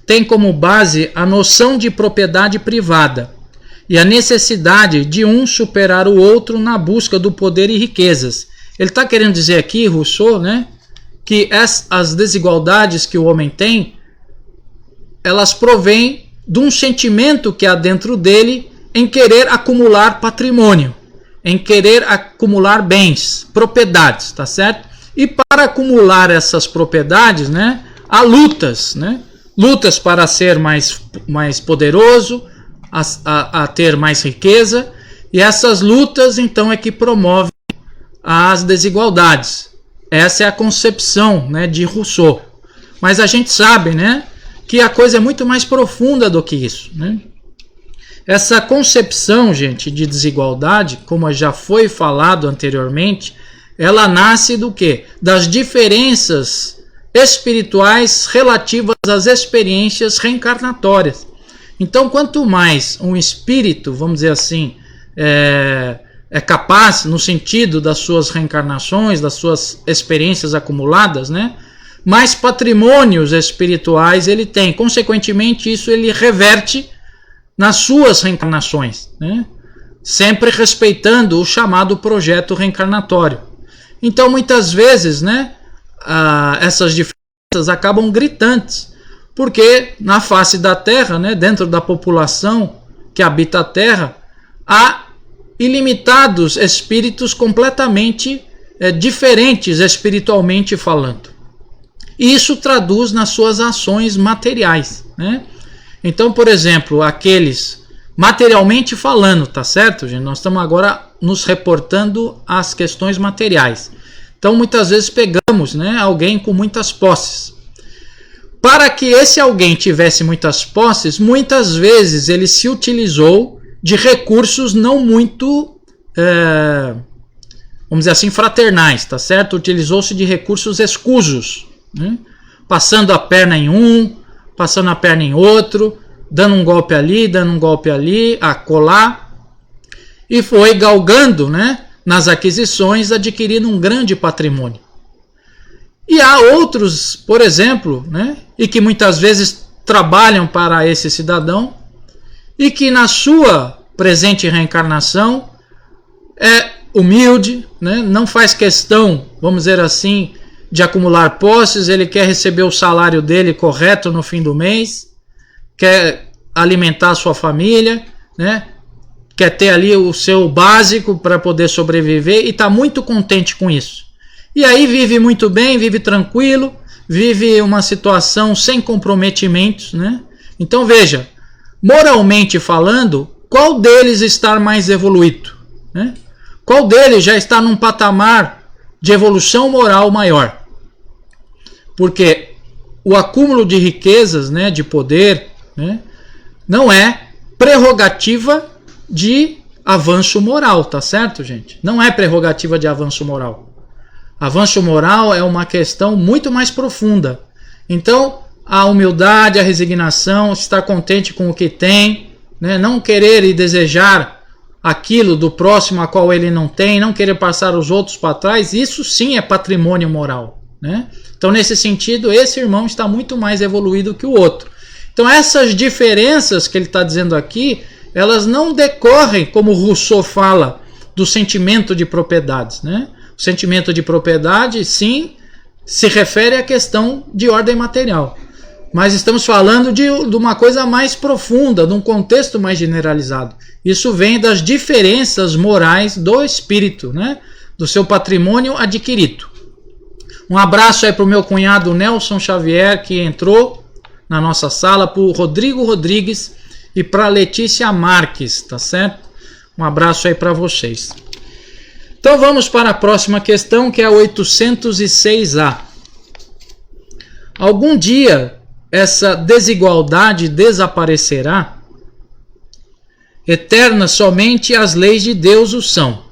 tem como base a noção de propriedade privada e a necessidade de um superar o outro na busca do poder e riquezas. Ele está querendo dizer aqui, Rousseau, né, que as desigualdades que o homem tem, elas provêm de um sentimento que há dentro dele em querer acumular patrimônio, em querer acumular bens, propriedades, tá certo? E para acumular essas propriedades, né, há lutas, né? Lutas para ser mais poderoso, a ter mais riqueza, e essas lutas então é que promovem as desigualdades. Essa é a concepção, né, de Rousseau. Mas a gente sabe, né, que a coisa é muito mais profunda do que isso, né? Essa concepção, gente, de desigualdade, como já foi falado anteriormente, ela nasce do quê? Das diferenças espirituais relativas às experiências reencarnatórias. Então, quanto mais um espírito, vamos dizer assim, é capaz, no sentido das suas reencarnações, das suas experiências acumuladas, né, mais patrimônios espirituais ele tem. Consequentemente, isso ele reverte nas suas reencarnações, né, sempre respeitando o chamado projeto reencarnatório. Então, muitas vezes, né, essas diferenças acabam gritantes, porque na face da Terra, né, dentro da população que habita a Terra, há ilimitados espíritos completamente diferentes espiritualmente falando. E isso traduz nas suas ações materiais, né? Então, por exemplo, aqueles materialmente falando, tá certo, gente? Nós estamos agora nos reportando às questões materiais. Então, muitas vezes pegamos, né, alguém com muitas posses. Para que esse alguém tivesse muitas posses, muitas vezes ele se utilizou de recursos não muito, vamos dizer assim, fraternais, tá certo? Utilizou-se de recursos escusos, né? Passando a perna em um, passando a perna em outro, dando um golpe ali, acolá, e foi galgando, né, nas aquisições, adquirindo um grande patrimônio. E há outros, por exemplo, né, e que muitas vezes trabalham para esse cidadão, e que na sua presente reencarnação é humilde, né, não faz questão, vamos dizer assim, de acumular posses, ele quer receber o salário dele correto no fim do mês, quer alimentar a sua família, né, quer ter ali o seu básico para poder sobreviver e está muito contente com isso. E aí vive muito bem, vive tranquilo, vive uma situação sem comprometimentos, né? Então veja, moralmente falando, qual deles está mais evoluído, né? Qual deles já está num patamar de evolução moral maior? Porque o acúmulo de riquezas, né, de poder, né, não é prerrogativa de avanço moral, tá certo, gente? Não é prerrogativa de avanço moral. Avanço moral é uma questão muito mais profunda. Então, a humildade, a resignação, estar contente com o que tem, né, não querer e desejar aquilo do próximo a qual ele não tem, não querer passar os outros para trás, isso sim é patrimônio moral, né? Então, nesse sentido, esse irmão está muito mais evoluído que o outro. Então, essas diferenças que ele está dizendo aqui, elas não decorrem, como Rousseau fala, do sentimento de propriedades, né? O sentimento de propriedade, sim, se refere à questão de ordem material. Mas estamos falando de uma coisa mais profunda, de um contexto mais generalizado. Isso vem das diferenças morais do espírito, né? Do seu patrimônio adquirido. Um abraço aí para o meu cunhado Nelson Xavier, que entrou na nossa sala, para o Rodrigo Rodrigues e para a Letícia Marques, tá certo? Um abraço aí para vocês. Então vamos para a próxima questão, que é a 806A. Algum dia essa desigualdade desaparecerá? Eternas somente as leis de Deus o são.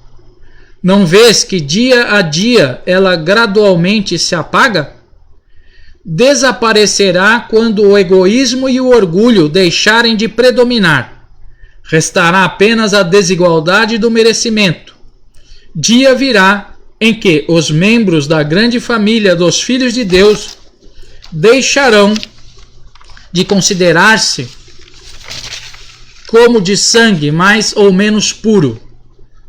Não vês que dia a dia ela gradualmente se apaga? Desaparecerá quando o egoísmo e o orgulho deixarem de predominar. Restará apenas a desigualdade do merecimento. Dia virá em que os membros da grande família dos filhos de Deus deixarão de considerar-se como de sangue, mais ou menos puro.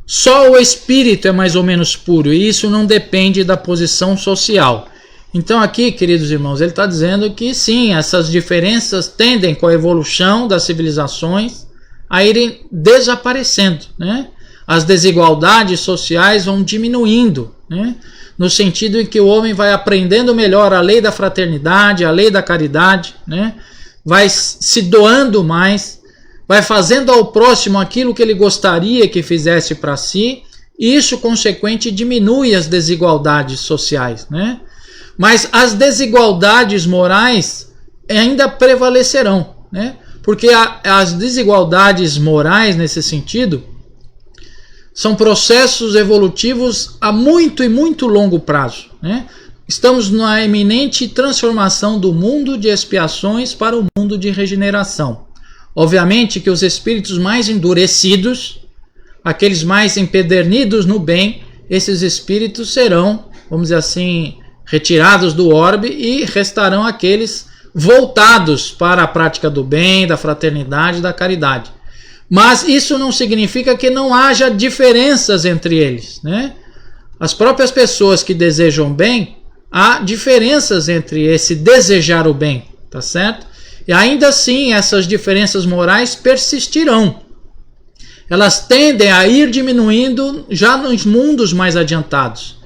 Só o espírito é mais ou menos puro, e isso não depende da posição social. Então aqui, queridos irmãos, ele está dizendo que sim, essas diferenças tendem com a evolução das civilizações a irem desaparecendo, né? As desigualdades sociais vão diminuindo, né? No sentido em que o homem vai aprendendo melhor a lei da fraternidade, a lei da caridade, né? Vai se doando mais, vai fazendo ao próximo aquilo que ele gostaria que fizesse para si, e isso, consequente, diminui as desigualdades sociais, né? Mas as desigualdades morais ainda prevalecerão, né? Porque as desigualdades morais, nesse sentido, são processos evolutivos a muito e muito longo prazo, né? Estamos na eminente transformação do mundo de expiações para o mundo de regeneração. Obviamente que os espíritos mais endurecidos, aqueles mais empedernidos no bem, esses espíritos serão, vamos dizer assim, retirados do orbe, e restarão aqueles voltados para a prática do bem, da fraternidade e da caridade. Mas isso não significa que não haja diferenças entre eles, né? As próprias pessoas que desejam bem, há diferenças entre esse desejar o bem, tá certo? E ainda assim essas diferenças morais persistirão. Elas tendem a ir diminuindo já nos mundos mais adiantados.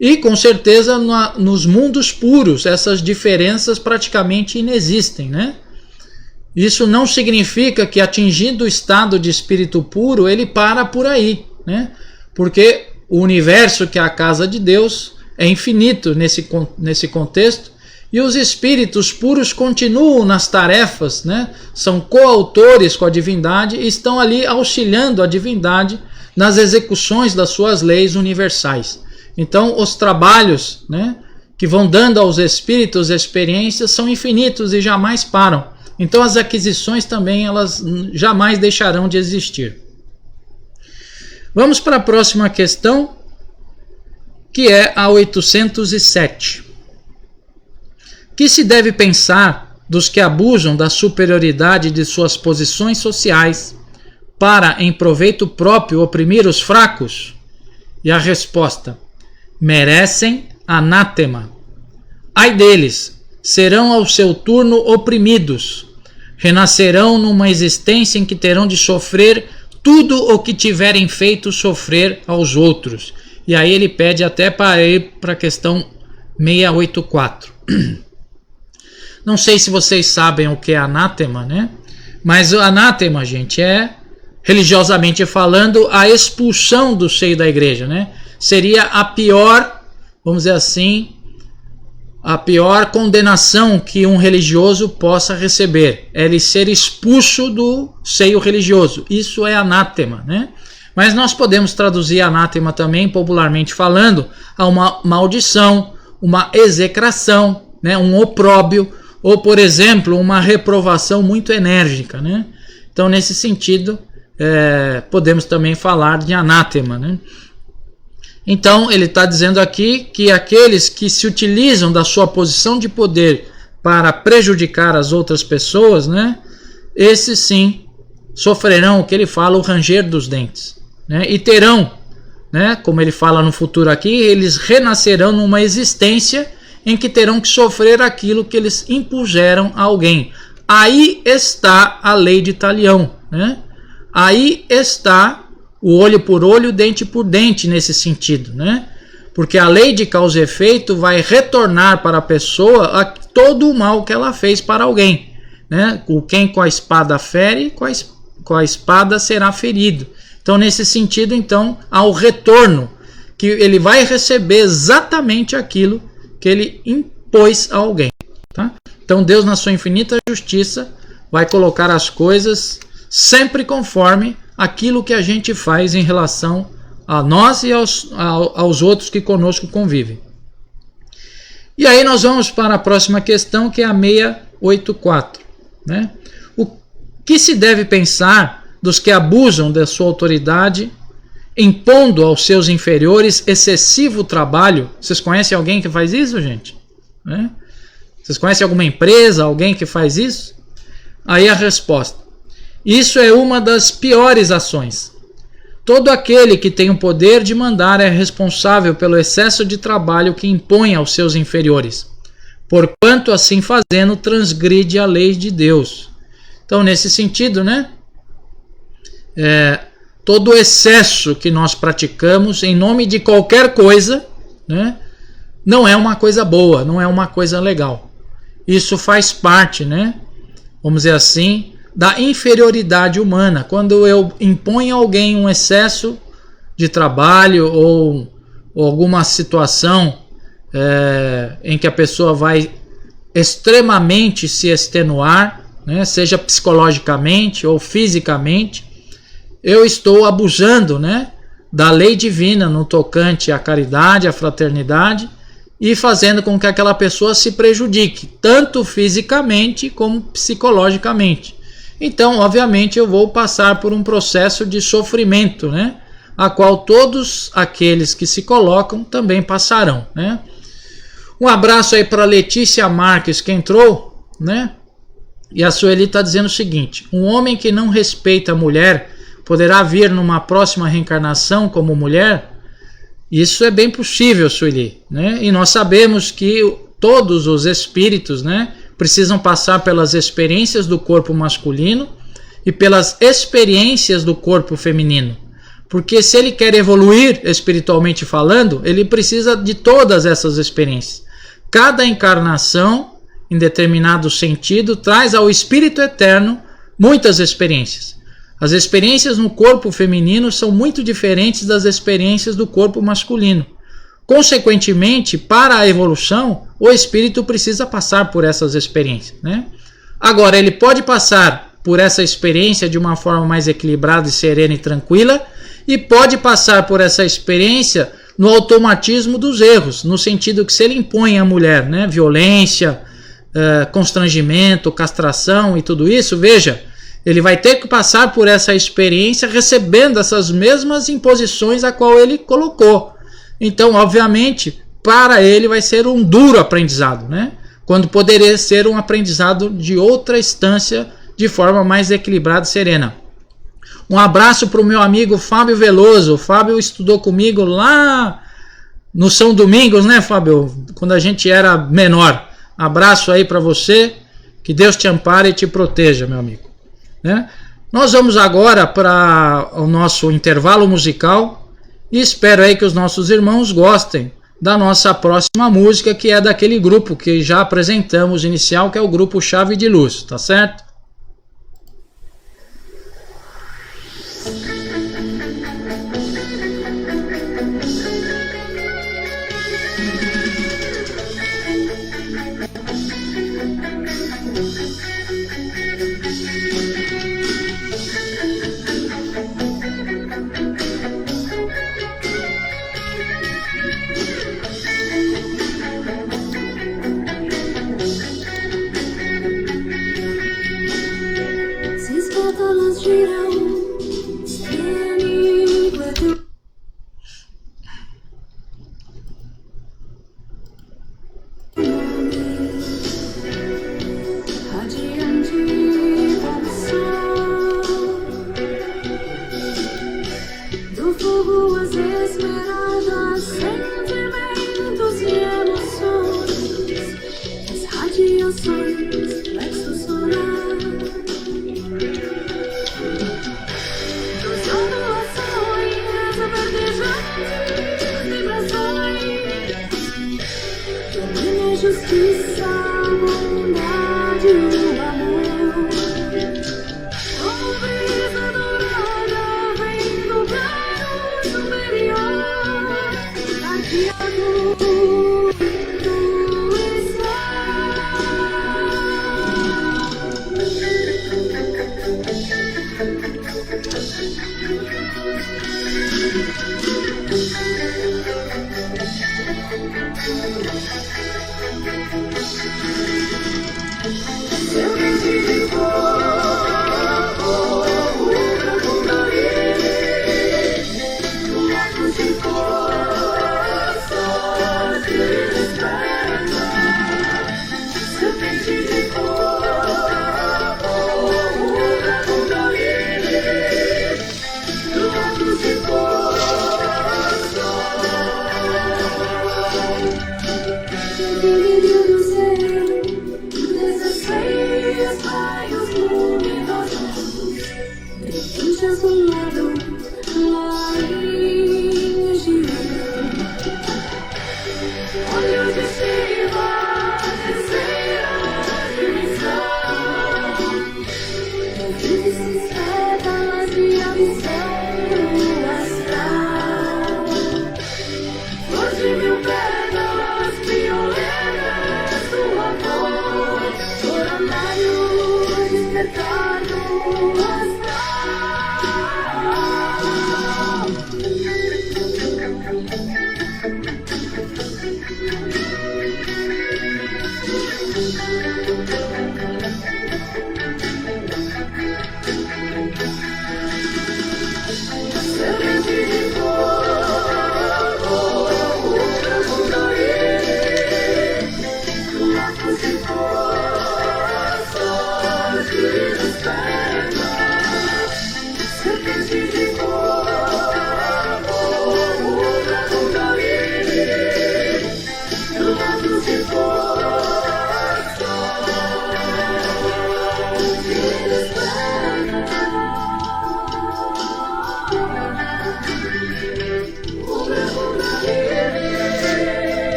E com certeza nos mundos puros essas diferenças praticamente inexistem, né? Isso não significa que, atingindo o estado de espírito puro, ele para por aí, né? Porque o universo, que é a casa de Deus, é infinito nesse contexto, e os espíritos puros continuam nas tarefas, né? São coautores com a divindade e estão ali auxiliando a divindade nas execuções das suas leis universais. Então, os trabalhos, né, que vão dando aos espíritos experiências são infinitos e jamais param. Então, as aquisições também, elas jamais deixarão de existir. Vamos para a próxima questão, que é a 807. Que se deve pensar dos que abusam da superioridade de suas posições sociais para, em proveito próprio, oprimir os fracos? E a resposta: merecem anátema. Ai deles, serão ao seu turno oprimidos, renascerão numa existência em que terão de sofrer tudo o que tiverem feito sofrer aos outros. E aí ele pede até para ir para a questão 684. Não sei se vocês sabem o que é anátema, né? Mas o anátema, gente, é, religiosamente falando, a expulsão do seio da igreja, né? Seria a pior, vamos dizer assim, a pior condenação que um religioso possa receber. É ele ser expulso do seio religioso. Isso é anátema, né? Mas nós podemos traduzir anátema também, popularmente falando, a uma maldição, uma execração, né? Um opróbio, ou, por exemplo, uma reprovação muito enérgica, né? Então, nesse sentido, podemos também falar de anátema, né? Então, ele está dizendo aqui que aqueles que se utilizam da sua posição de poder para prejudicar as outras pessoas, né? Esses sim sofrerão o que ele fala, o ranger dos dentes, né? E terão, né? Como ele fala no futuro aqui, eles renascerão numa existência em que terão que sofrer aquilo que eles impuseram a alguém. Aí está a lei de Talião, né? Aí está o olho por olho, dente por dente nesse sentido, né? Porque a lei de causa e efeito vai retornar para a pessoa todo o mal que ela fez para alguém, né? Quem com a espada fere, com a espada será ferido. Então, nesse sentido, então, há o retorno, que ele vai receber exatamente aquilo que ele impôs a alguém, tá? Então, Deus, na sua infinita justiça, vai colocar as coisas sempre conforme aquilo que a gente faz em relação a nós e aos outros que conosco convivem. E aí nós vamos para a próxima questão, que é a 684, né? O que se deve pensar dos que abusam da sua autoridade, impondo aos seus inferiores excessivo trabalho? Vocês conhecem alguém que faz isso, gente? Né? Vocês conhecem alguma empresa, alguém que faz isso? Aí a resposta: Isso é uma das piores ações. Todo aquele que tem o poder de mandar é responsável pelo excesso de trabalho que impõe aos seus inferiores, porquanto assim fazendo transgride a lei de Deus. Então, nesse sentido, né? Todo o excesso que nós praticamos em nome de qualquer coisa, né, não é uma coisa boa, não é uma coisa legal. Isso faz parte, né, vamos dizer assim, da inferioridade humana. Quando eu imponho a alguém um excesso de trabalho ou alguma situação em que a pessoa vai extremamente se extenuar, né, seja psicologicamente ou fisicamente, eu estou abusando, né, da lei divina no tocante à caridade, à fraternidade, e fazendo com que aquela pessoa se prejudique, tanto fisicamente como psicologicamente. Então, obviamente, eu vou passar por um processo de sofrimento, né, a qual todos aqueles que se colocam também passarão, né. Um abraço aí para Letícia Marques, que entrou, né, e a Sueli está dizendo o seguinte: um homem que não respeita a mulher poderá vir numa próxima reencarnação como mulher? Isso é bem possível, Sueli, né? E nós sabemos que todos os espíritos, né, precisam passar pelas experiências do corpo masculino e pelas experiências do corpo feminino. Porque se ele quer evoluir espiritualmente falando, ele precisa de todas essas experiências. Cada encarnação, em determinado sentido, traz ao espírito eterno muitas experiências. As experiências no corpo feminino são muito diferentes das experiências do corpo masculino. Consequentemente, para a evolução, o espírito precisa passar por essas experiências, né? Agora, ele pode passar por essa experiência de uma forma mais equilibrada, serena e tranquila, e pode passar por essa experiência no automatismo dos erros, no sentido que se ele impõe à mulher, né, violência, constrangimento, castração e tudo isso, veja, ele vai ter que passar por essa experiência recebendo essas mesmas imposições a qual ele colocou. Então, obviamente, para ele vai ser um duro aprendizado, né? Quando poderia ser um aprendizado de outra instância, de forma mais equilibrada e serena. Um abraço para o meu amigo Fábio Veloso. O Fábio estudou comigo lá no São Domingos, né, Fábio? Quando a gente era menor. Abraço aí para você. Que Deus te ampare e te proteja, meu amigo. Né? Nós vamos agora para o nosso intervalo musical e espero aí que os nossos irmãos gostem da nossa próxima música, que é daquele grupo que já apresentamos inicial, que é o grupo Chave de Luz, tá certo?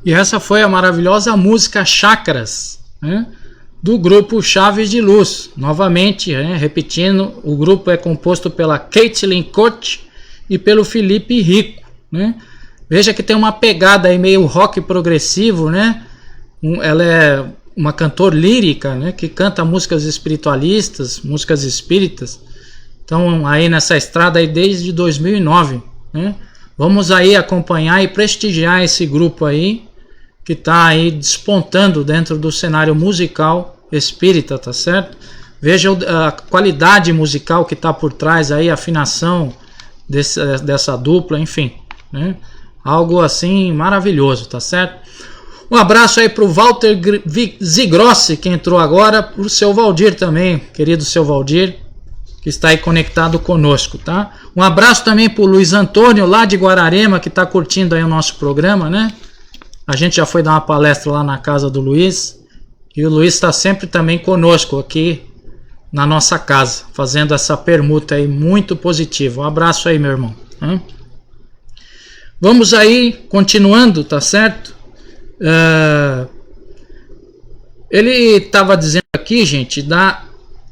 E essa foi a maravilhosa música Chakras, né, do grupo Chaves de Luz. Novamente, repetindo, o grupo é composto pela Caitlin Koch e pelo Felipe Rico, né? Veja que tem uma pegada aí meio rock progressivo, né? Ela é uma cantora lírica, né, que canta músicas espiritualistas, músicas espíritas. Então aí nessa estrada aí desde 2009, né? Vamos aí acompanhar e prestigiar esse grupo aí, que está aí despontando dentro do cenário musical espírita, tá certo? Veja a qualidade musical que está por trás aí, a afinação dessa dupla, enfim, né? Algo assim maravilhoso, tá certo? Um abraço aí para o Walter Zigrossi, que entrou agora, para o seu Valdir também, querido seu Valdir, que está aí conectado conosco, tá? Um abraço também para o Luiz Antônio, lá de Guararema, que está curtindo aí o nosso programa, né? A gente já foi dar uma palestra lá na casa do Luiz, e o Luiz está sempre também conosco aqui na nossa casa, fazendo essa permuta aí muito positiva. Um abraço aí, meu irmão. Vamos aí, continuando, tá certo? Ele estava dizendo aqui, gente,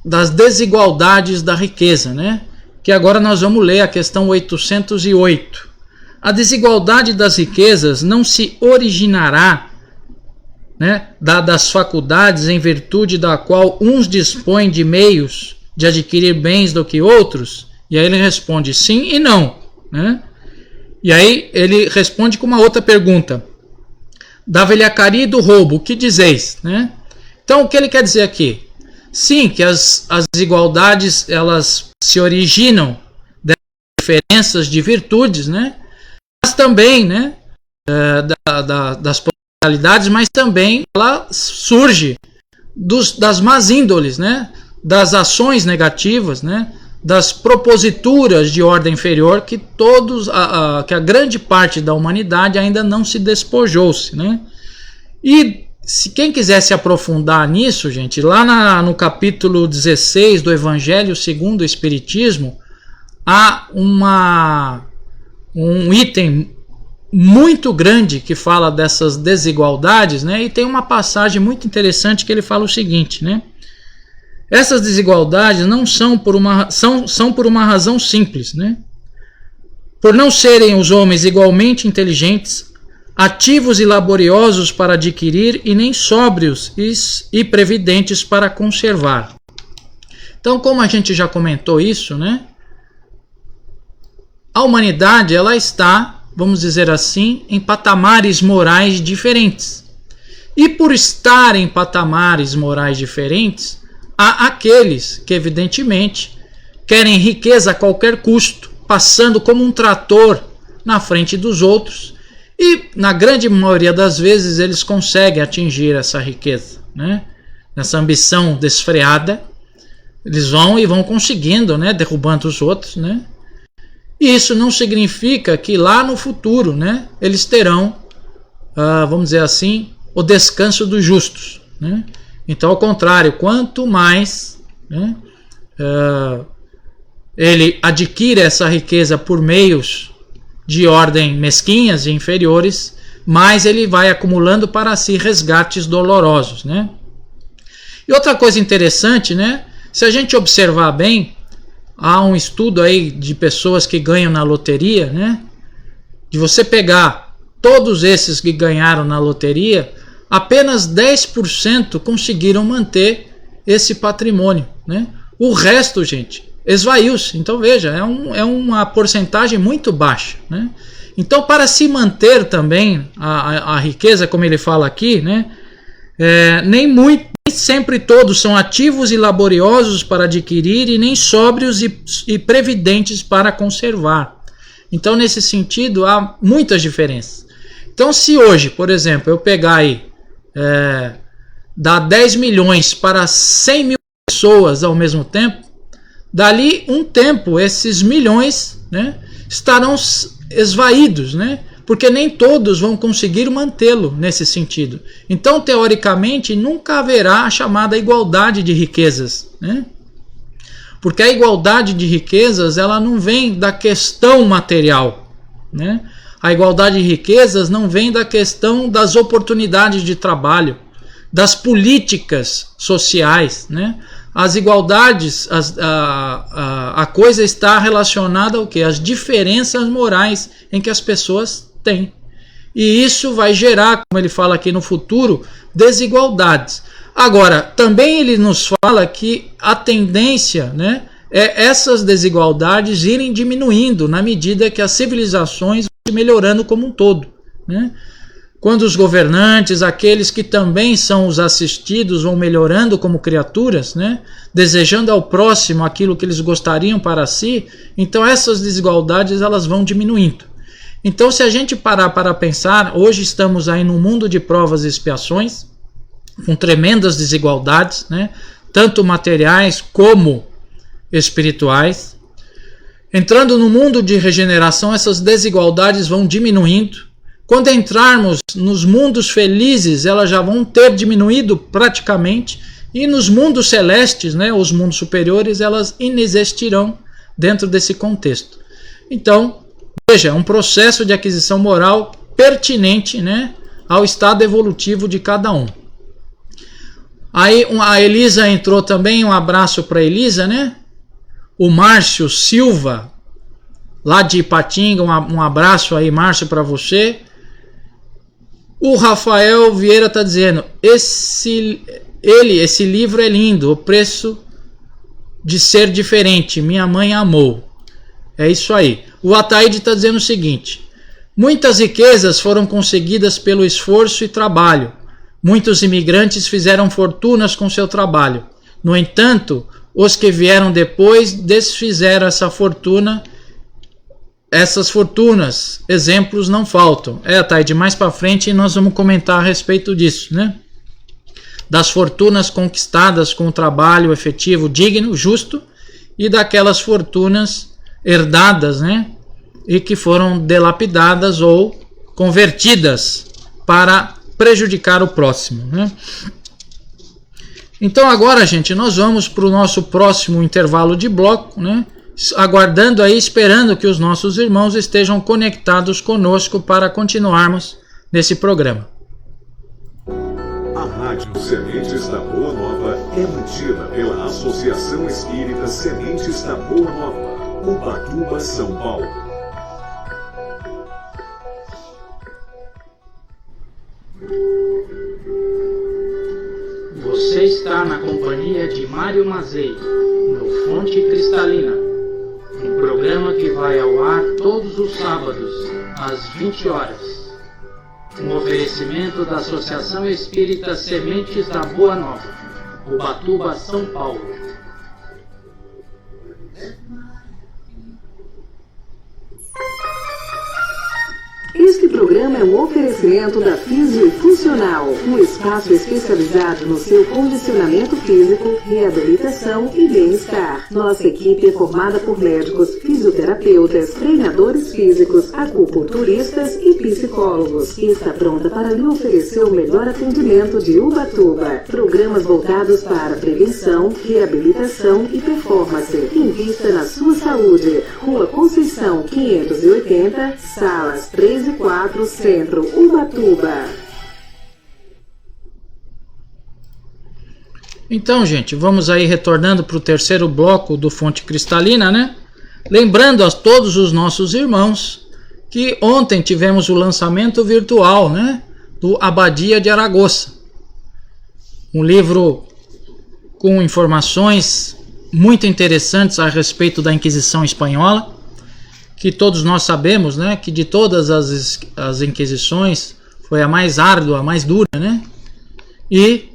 das desigualdades da riqueza, né? Que agora nós vamos ler a questão 808. A desigualdade das riquezas não se originará, né, das faculdades em virtude da qual uns dispõem de meios de adquirir bens do que outros? E aí ele responde sim e não, né? E aí ele responde com uma outra pergunta: da velhacaria e do roubo, o que dizeis, né? Então o que ele quer dizer aqui? Sim, que as desigualdades elas se originam das diferenças de virtudes, né? Mas também, né, das potencialidades, mas também ela surge das más índoles, né? Das ações negativas, né? Das proposituras de ordem inferior que que a grande parte da humanidade ainda não se despojou-se, né? E se quem quiser se aprofundar nisso, gente, lá no capítulo 16 do Evangelho segundo o Espiritismo, há um item muito grande que fala dessas desigualdades, né? E tem uma passagem muito interessante que ele fala o seguinte, né? Essas desigualdades não são por uma razão simples, né? Por não serem os homens igualmente inteligentes, ativos e laboriosos para adquirir e nem sóbrios e previdentes para conservar. Então, como a gente já comentou isso, né? A humanidade ela está, vamos dizer assim, em patamares morais diferentes. E por estar em patamares morais diferentes, há aqueles que evidentemente querem riqueza a qualquer custo, passando como um trator na frente dos outros, e na grande maioria das vezes eles conseguem atingir essa riqueza, né? Nessa ambição desfreada, eles vão conseguindo, né? Derrubando os outros, né? E isso não significa que lá no futuro, né, eles terão, vamos dizer assim, o descanso dos justos, né? Então, ao contrário, quanto mais, né, ele adquire essa riqueza por meios de ordem mesquinhas e inferiores, mais ele vai acumulando para si resgates dolorosos, né? E outra coisa interessante, né? Se a gente observar bem, há um estudo aí de pessoas que ganham na loteria, né? De você pegar todos esses que ganharam na loteria, apenas 10% conseguiram manter esse patrimônio, né? O resto, gente, esvaiu-se. Então veja, é uma porcentagem muito baixa, né? Então, para se manter também a riqueza, como ele fala aqui, né? Nem sempre todos são ativos e laboriosos para adquirir e nem sóbrios e previdentes para conservar. Então, nesse sentido, há muitas diferenças. Então, se hoje, por exemplo, eu pegar aí, dar 10 milhões para 100 mil pessoas ao mesmo tempo, dali um tempo esses milhões, né, estarão esvaídos, né? Porque nem todos vão conseguir mantê-lo nesse sentido. Então, teoricamente, nunca haverá a chamada igualdade de riquezas, né? Porque a igualdade de riquezas, ela não vem da questão material, né? A igualdade de riquezas não vem da questão das oportunidades de trabalho, das políticas sociais, né? As igualdades, a coisa está relacionada ao quê? Às diferenças morais em que as pessoas têm. E isso vai gerar, como ele fala aqui no futuro, desigualdades. Agora, também ele nos fala que a tendência, né, é essas desigualdades irem diminuindo na medida que as civilizações vão melhorando como um todo, né? Quando os governantes, aqueles que também são os assistidos, vão melhorando como criaturas, né? Desejando ao próximo aquilo que eles gostariam para si, então essas desigualdades elas vão diminuindo. Então, se a gente parar para pensar, hoje estamos aí num mundo de provas e expiações, com tremendas desigualdades, né? Tanto materiais como espirituais. Entrando no mundo de regeneração, essas desigualdades vão diminuindo. Quando entrarmos nos mundos felizes, elas já vão ter diminuído praticamente, e nos mundos celestes, né, os mundos superiores, elas inexistirão dentro desse contexto. Então, veja, um processo de aquisição moral pertinente, né, ao estado evolutivo de cada um. Aí a Elisa entrou também, um abraço para a Elisa, né? O Márcio Silva, lá de Ipatinga, um abraço aí, Márcio, para você. O Rafael Vieira está dizendo, esse livro é lindo, o preço de ser diferente, minha mãe amou. É isso aí. O Ataíde está dizendo o seguinte, muitas riquezas foram conseguidas pelo esforço e trabalho. Muitos imigrantes fizeram fortunas com seu trabalho. No entanto, os que vieram depois desfizeram essas fortunas, exemplos não faltam. Taide, mais para frente nós vamos comentar a respeito disso, né? Das fortunas conquistadas com o trabalho efetivo, digno, justo, e daquelas fortunas herdadas, né? E que foram dilapidadas ou convertidas para prejudicar o próximo, né? Então agora, gente, nós vamos para o nosso próximo intervalo de bloco, né? Aguardando aí, esperando que os nossos irmãos estejam conectados conosco para continuarmos nesse programa. A Rádio Sementes da Boa Nova é mantida pela Associação Espírita Sementes da Boa Nova, Ubatuba, São Paulo. Você está na companhia de Mário Mazei, no Fonte Cristalina. Um programa que vai ao ar todos os sábados, às 20 horas. Um oferecimento da Associação Espírita Sementes da Boa Nova, Ubatuba, São Paulo. Este programa é um oferecimento da Físio e Funcional, um espaço especializado no seu condicionamento físico, reabilitação e bem-estar. Nossa equipe é formada por médicos, fisioterapeutas, treinadores físicos, acupunturistas e psicólogos. E está pronta para lhe oferecer o melhor atendimento de Ubatuba. Programas voltados para prevenção, reabilitação e performance. Invista na sua saúde. Rua Conceição 580, salas 3 e 4, Centro, Ubatuba. Então, gente, vamos aí retornando para o terceiro bloco do Fonte Cristalina, né? Lembrando a todos os nossos irmãos que ontem tivemos o lançamento virtual, né, do Abadia de Aragoça. Um livro com informações muito interessantes a respeito da Inquisição Espanhola, que todos nós sabemos, né, que de todas as Inquisições foi a mais árdua, a mais dura, né? E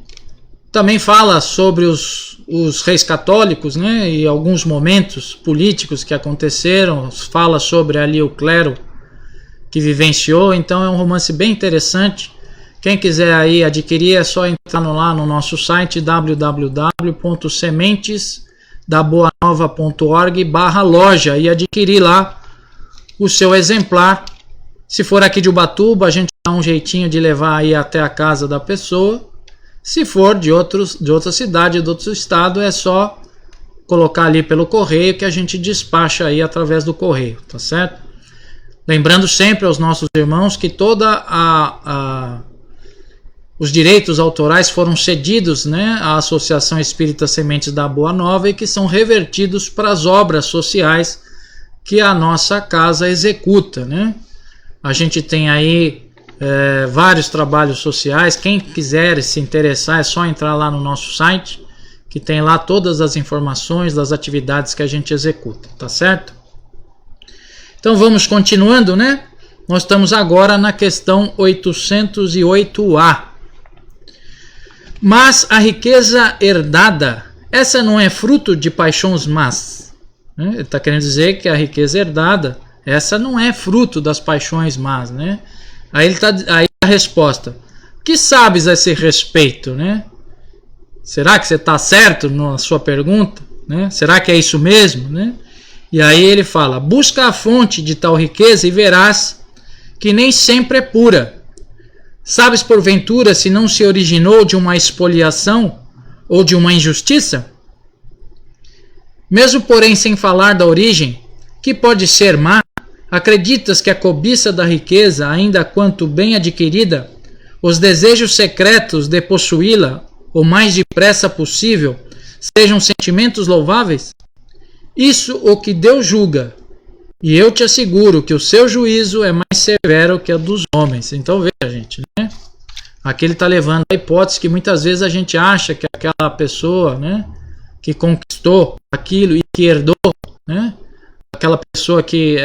também fala sobre os reis católicos, né, e alguns momentos políticos que aconteceram, fala sobre ali o clero que vivenciou. Então é um romance bem interessante. Quem quiser aí adquirir é só entrar lá no nosso site www.sementesdaboanova.org/loja e adquirir lá o seu exemplar. Se for aqui de Ubatuba, a gente dá um jeitinho de levar aí até a casa da pessoa. Se for de outra cidade, de outro estado, é só colocar ali pelo correio que a gente despacha aí através do correio, tá certo? Lembrando sempre aos nossos irmãos que os direitos autorais foram cedidos, né, à Associação Espírita Sementes da Boa Nova e que são revertidos para as obras sociais que a nossa casa executa, né? A gente tem aí vários trabalhos sociais. Quem quiser se interessar é só entrar lá no nosso site, que tem lá todas as informações das atividades que a gente executa, tá certo? Então vamos continuando, né? Nós estamos agora na questão 808A. Mas a riqueza herdada, essa não é fruto de paixões más. Ele está querendo dizer que a riqueza herdada, essa não é fruto das paixões más, né? Aí a resposta: que sabes a esse respeito, né? Será que você está certo na sua pergunta, né? Será que é isso mesmo, né? E aí ele fala: busca a fonte de tal riqueza e verás que nem sempre é pura. Sabes porventura se não se originou de uma expoliação ou de uma injustiça? Mesmo porém sem falar da origem, que pode ser má, acreditas que a cobiça da riqueza, ainda quanto bem adquirida, os desejos secretos de possuí-la o mais depressa possível, sejam sentimentos louváveis? Isso o que Deus julga, e eu te asseguro que o seu juízo é mais severo que o dos homens. Então veja, gente, né? Aqui ele está levando a hipótese que muitas vezes a gente acha que aquela pessoa, né, que conquistou aquilo e que herdou, né, aquela pessoa que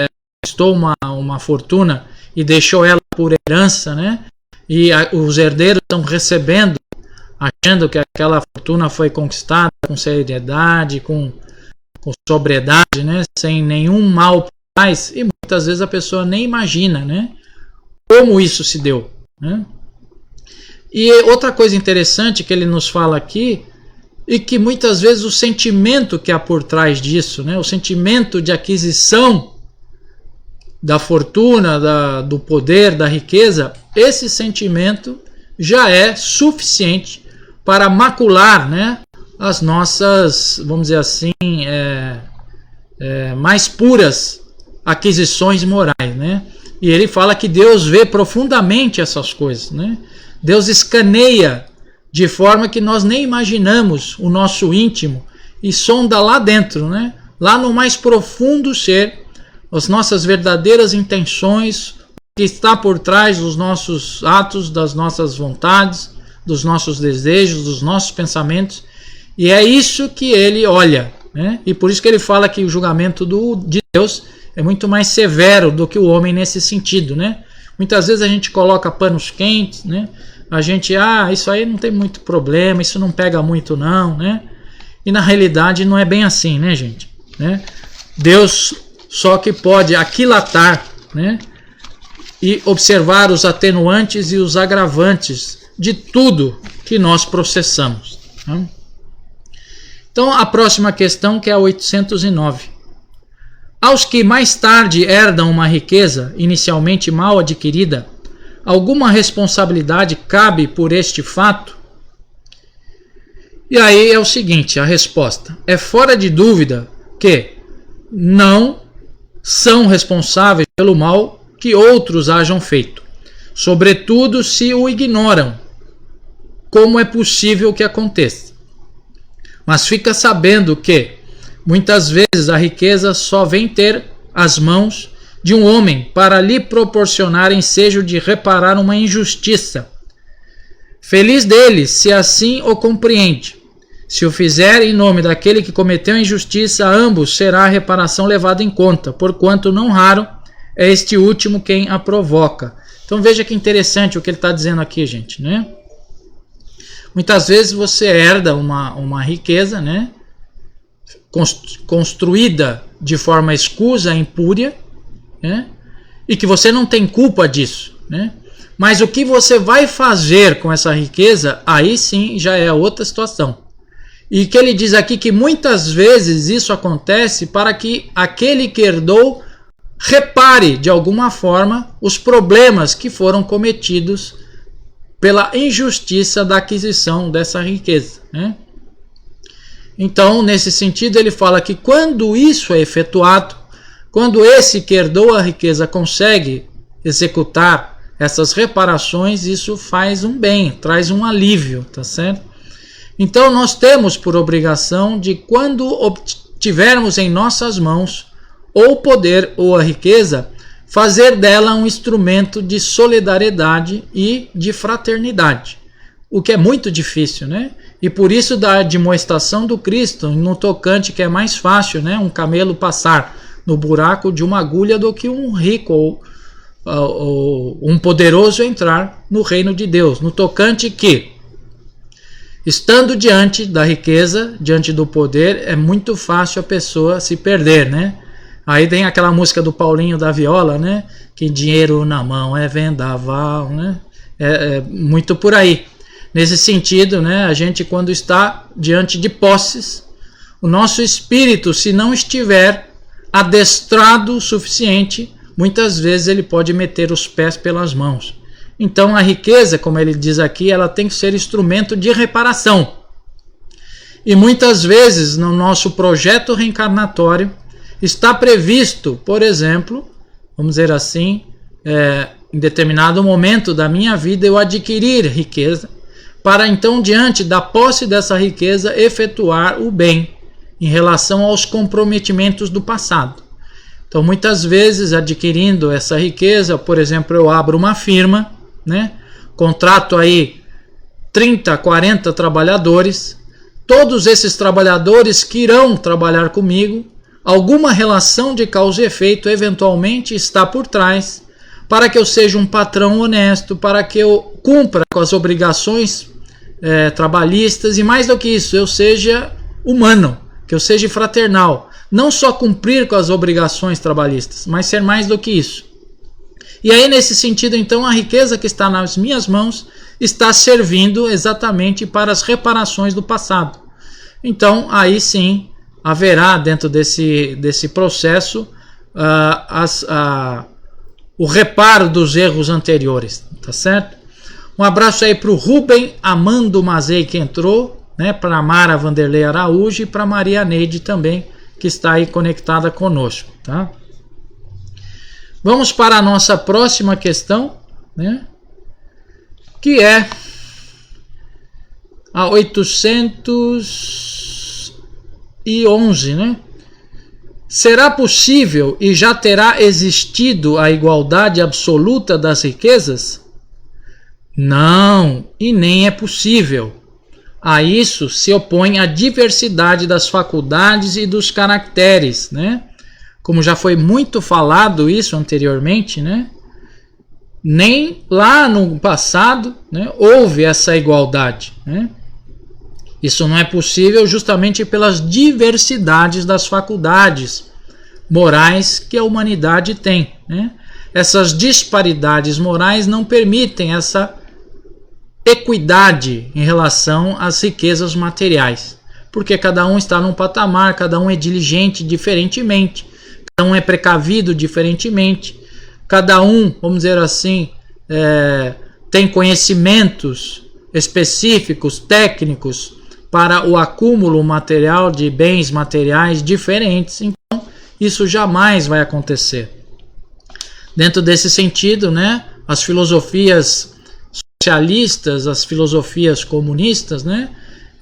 conquistou uma fortuna e deixou ela por herança, né, e os herdeiros estão recebendo, achando que aquela fortuna foi conquistada com seriedade, com sobriedade, né, sem nenhum mal por trás, e muitas vezes a pessoa nem imagina, né, como isso se deu, né? E outra coisa interessante que ele nos fala aqui, e que muitas vezes o sentimento que há por trás disso, né, o sentimento de aquisição da fortuna, do poder, da riqueza, esse sentimento já é suficiente para macular, né, as nossas, vamos dizer assim, mais puras aquisições morais, né? E ele fala que Deus vê profundamente essas coisas, né? Deus escaneia de forma que nós nem imaginamos o nosso íntimo e sonda lá dentro, né? Lá no mais profundo ser, as nossas verdadeiras intenções, o que está por trás dos nossos atos, das nossas vontades, dos nossos desejos, dos nossos pensamentos. E é isso que ele olha, né? E por isso que ele fala que o julgamento de Deus é muito mais severo do que o homem nesse sentido, né? Muitas vezes a gente coloca panos quentes, né? A gente, isso aí não tem muito problema, isso não pega muito não, né? E na realidade não é bem assim, né, gente? Né? Deus só que pode aquilatar, né, e observar os atenuantes e os agravantes de tudo que nós processamos. Né? Então a próxima questão, que é a 809. Aos que mais tarde herdam uma riqueza inicialmente mal adquirida, alguma responsabilidade cabe por este fato? E aí é o seguinte, a resposta: é fora de dúvida que não são responsáveis pelo mal que outros hajam feito, sobretudo se o ignoram, como é possível que aconteça. Mas fica sabendo que muitas vezes a riqueza só vem ter as mãos de um homem para lhe proporcionar ensejo de reparar uma injustiça. Feliz dele, se assim o compreende. Se o fizer em nome daquele que cometeu injustiça, a ambos será a reparação levada em conta, porquanto não raro é este último quem a provoca. Então veja que interessante o que ele está dizendo aqui, gente, né? Muitas vezes você herda uma riqueza, né? Construída de forma escusa, impúria, né? E que você não tem culpa disso, né? Mas o que você vai fazer com essa riqueza, aí sim já é outra situação. E que ele diz aqui que muitas vezes isso acontece para que aquele que herdou repare de alguma forma os problemas que foram cometidos pela injustiça da aquisição dessa riqueza, né? Então, nesse sentido, ele fala que quando isso é efetuado, quando esse que herdou a riqueza consegue executar essas reparações, isso faz um bem, traz um alívio, tá certo? Então nós temos por obrigação de, quando tivermos em nossas mãos ou o poder ou a riqueza, fazer dela um instrumento de solidariedade e de fraternidade, o que é muito difícil, né? E por isso da admoestação do Cristo no tocante que é mais fácil, né, um camelo passar no buraco de uma agulha do que um rico ou um poderoso entrar no reino de Deus, no tocante que, estando diante da riqueza, diante do poder, é muito fácil a pessoa se perder, né? Aí tem aquela música do Paulinho da Viola, né? Que dinheiro na mão é vendaval, né? É muito por aí. Nesse sentido, né? A gente, quando está diante de posses, o nosso espírito, se não estiver adestrado o suficiente, muitas vezes ele pode meter os pés pelas mãos. Então a riqueza, como ele diz aqui, ela tem que ser instrumento de reparação. E muitas vezes no nosso projeto reencarnatório está previsto, por exemplo, vamos dizer assim, em determinado momento da minha vida eu adquirir riqueza, para então, diante da posse dessa riqueza, efetuar o bem em relação aos comprometimentos do passado. Então muitas vezes, adquirindo essa riqueza, por exemplo, eu abro uma firma, né? Contrato aí 30, 40 trabalhadores, todos esses trabalhadores que irão trabalhar comigo, alguma relação de causa e efeito eventualmente está por trás, para que eu seja um patrão honesto, para que eu cumpra com as obrigações trabalhistas, e mais do que isso, eu seja humano, que eu seja fraternal, não só cumprir com as obrigações trabalhistas, mas ser mais do que isso. E aí, nesse sentido, então, a riqueza que está nas minhas mãos está servindo exatamente para as reparações do passado. Então, aí sim, haverá dentro desse processo o reparo dos erros anteriores, tá certo? Um abraço aí para o Rubem Amando Mazei, que entrou, né, para a Mara Vanderlei Araújo e para a Maria Neide também, que está aí conectada conosco, tá? Vamos para a nossa próxima questão, né, que é a 811, né? Será possível e já terá existido a igualdade absoluta das riquezas? Não, e nem é possível. A isso se opõe a diversidade das faculdades e dos caracteres, né? Como já foi muito falado isso anteriormente, né? Nem lá no passado, né, houve essa igualdade, né? Isso não é possível justamente pelas diversidades das faculdades morais que a humanidade tem, né? Essas disparidades morais não permitem essa equidade em relação às riquezas materiais, porque cada um está num patamar, cada um é diligente diferentemente, cada um é precavido diferentemente, cada um, vamos dizer assim, tem conhecimentos específicos, técnicos, para o acúmulo material de bens materiais diferentes. Então isso jamais vai acontecer. Dentro desse sentido, né, as filosofias socialistas, as filosofias comunistas, né,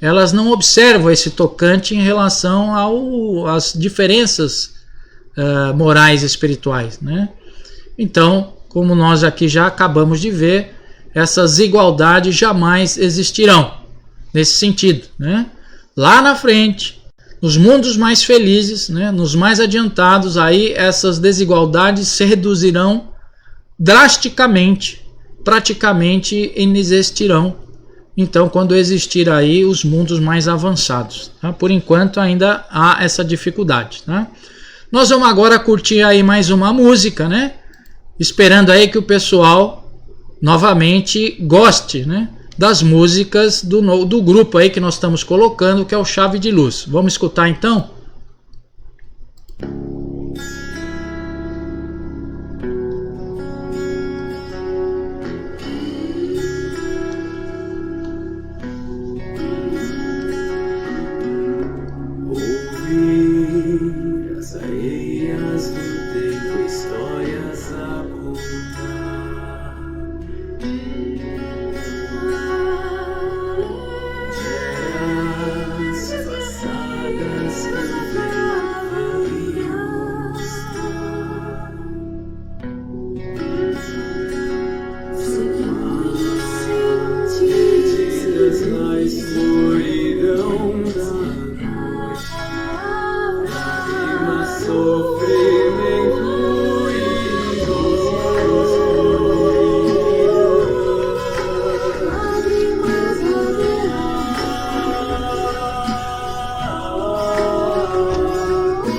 elas não observam esse tocante em relação às diferenças morais e espirituais, né? Então, como nós aqui já acabamos de ver, essas igualdades jamais existirão nesse sentido, né? Lá na frente, nos mundos mais felizes, né, nos mais adiantados, aí essas desigualdades se reduzirão drasticamente, praticamente inexistirão. Então, quando existir aí os mundos mais avançados, tá? Por enquanto ainda há essa dificuldade, tá? Nós vamos agora curtir aí mais uma música, né? Esperando aí que o pessoal novamente goste, né, das músicas do grupo aí que nós estamos colocando, que é o Chave de Luz. Vamos escutar então? Ouvir as areias do tempo, histórias a contar. Eras passadas que o vento veio arrastar. Sentidas na escuridão da noite, lágrimas, sofrimento e dores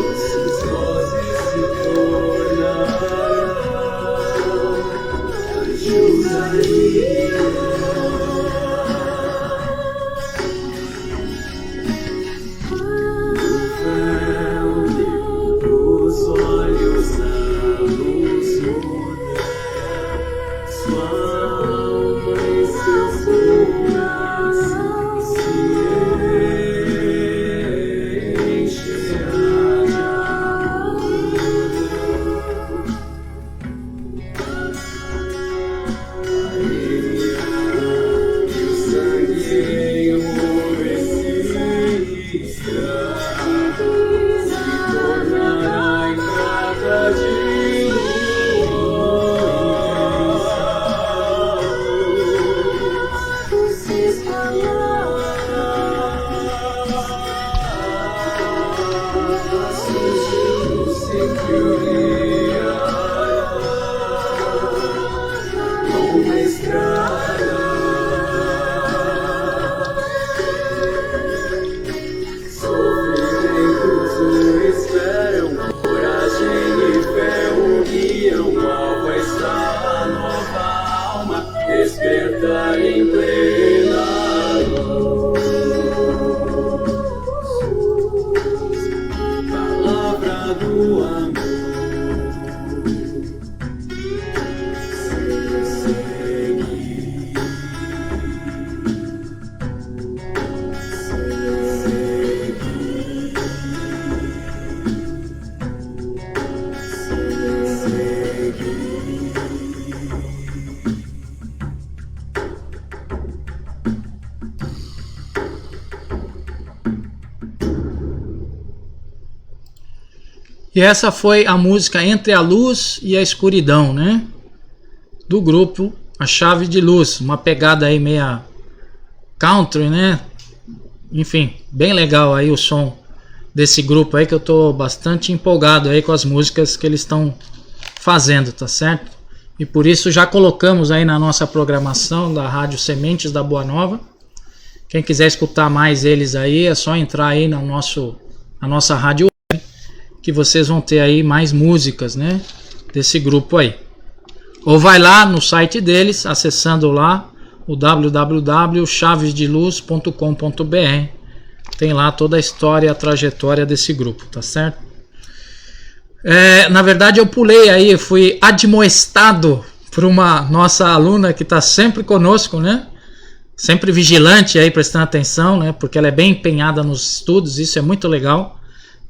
essas vozes se tornarão os olhos da luz muda, sua alma e seus corações se encherá de amor. E o sangue enfurecida se tornará em prata de luz. Se espalhará, surgiu sempre o dia, longa estrada. Sofrimentos o esperam, coragem e fé o guiam. Qual vai estar a nova alma, despertar em plena luz. Palavra do amor. E essa foi a música Entre a Luz e a Escuridão, né? Do grupo A Chave de Luz. Uma pegada aí meia country, né? Enfim, bem legal aí o som desse grupo aí, que eu tô bastante empolgado aí com as músicas que eles estão fazendo, tá certo? E por isso já colocamos aí na nossa programação da Rádio Sementes da Boa Nova. Quem quiser escutar mais eles aí, é só entrar aí na nossa rádio, que vocês vão ter aí mais músicas, né, desse grupo aí. Ou vai lá no site deles, acessando lá o www.chavesdeluz.com.br. Tem lá toda a história e a trajetória desse grupo, tá certo? Na verdade eu pulei aí, fui admoestado por uma nossa aluna que está sempre conosco, né? Sempre vigilante aí, prestando atenção, né? Porque ela é bem empenhada nos estudos, isso é muito legal.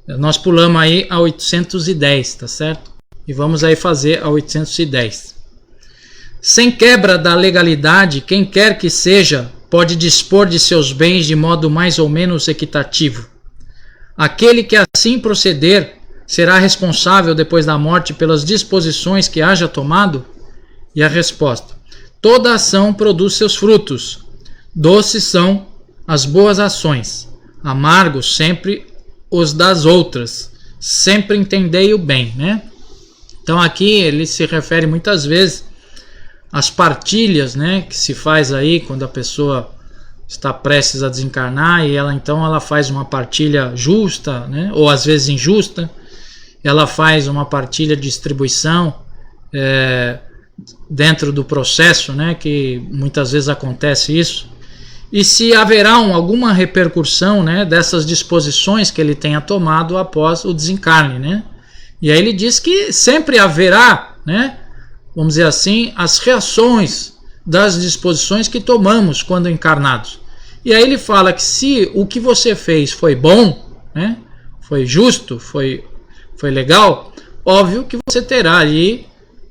Nós pulamos aí a 810, tá certo? E vamos aí fazer a 810. Sem quebra da legalidade, quem quer que seja pode dispor de seus bens de modo mais ou menos equitativo. Aquele que assim proceder será responsável depois da morte pelas disposições que haja tomado? E a resposta: toda ação produz seus frutos. Doces são as boas ações, amargos sempre os das outras. Sempre entendei o bem, né? Então aqui ele se refere muitas vezes às partilhas, né, que se faz aí quando a pessoa está prestes a desencarnar, e ela faz uma partilha justa, né, ou às vezes injusta. Ela faz uma partilha de distribuição dentro do processo, né, que muitas vezes acontece isso. E se haverá alguma repercussão, né, dessas disposições que ele tenha tomado após o desencarne, né? E aí ele diz que sempre haverá, né, vamos dizer assim, as reações das disposições que tomamos quando encarnados. E aí ele fala que se o que você fez foi bom, né, foi justo, foi legal, óbvio que você terá ali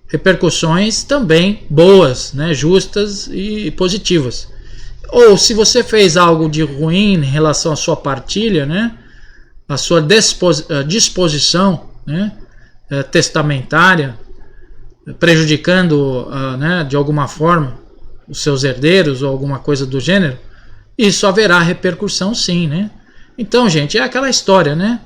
repercussões também boas, né, justas e positivas. Ou se você fez algo de ruim em relação à sua partilha, né, a sua disposição, né, testamentária, prejudicando né, de alguma forma os seus herdeiros ou alguma coisa do gênero, isso haverá repercussão sim, né? Então, gente, é aquela história, né?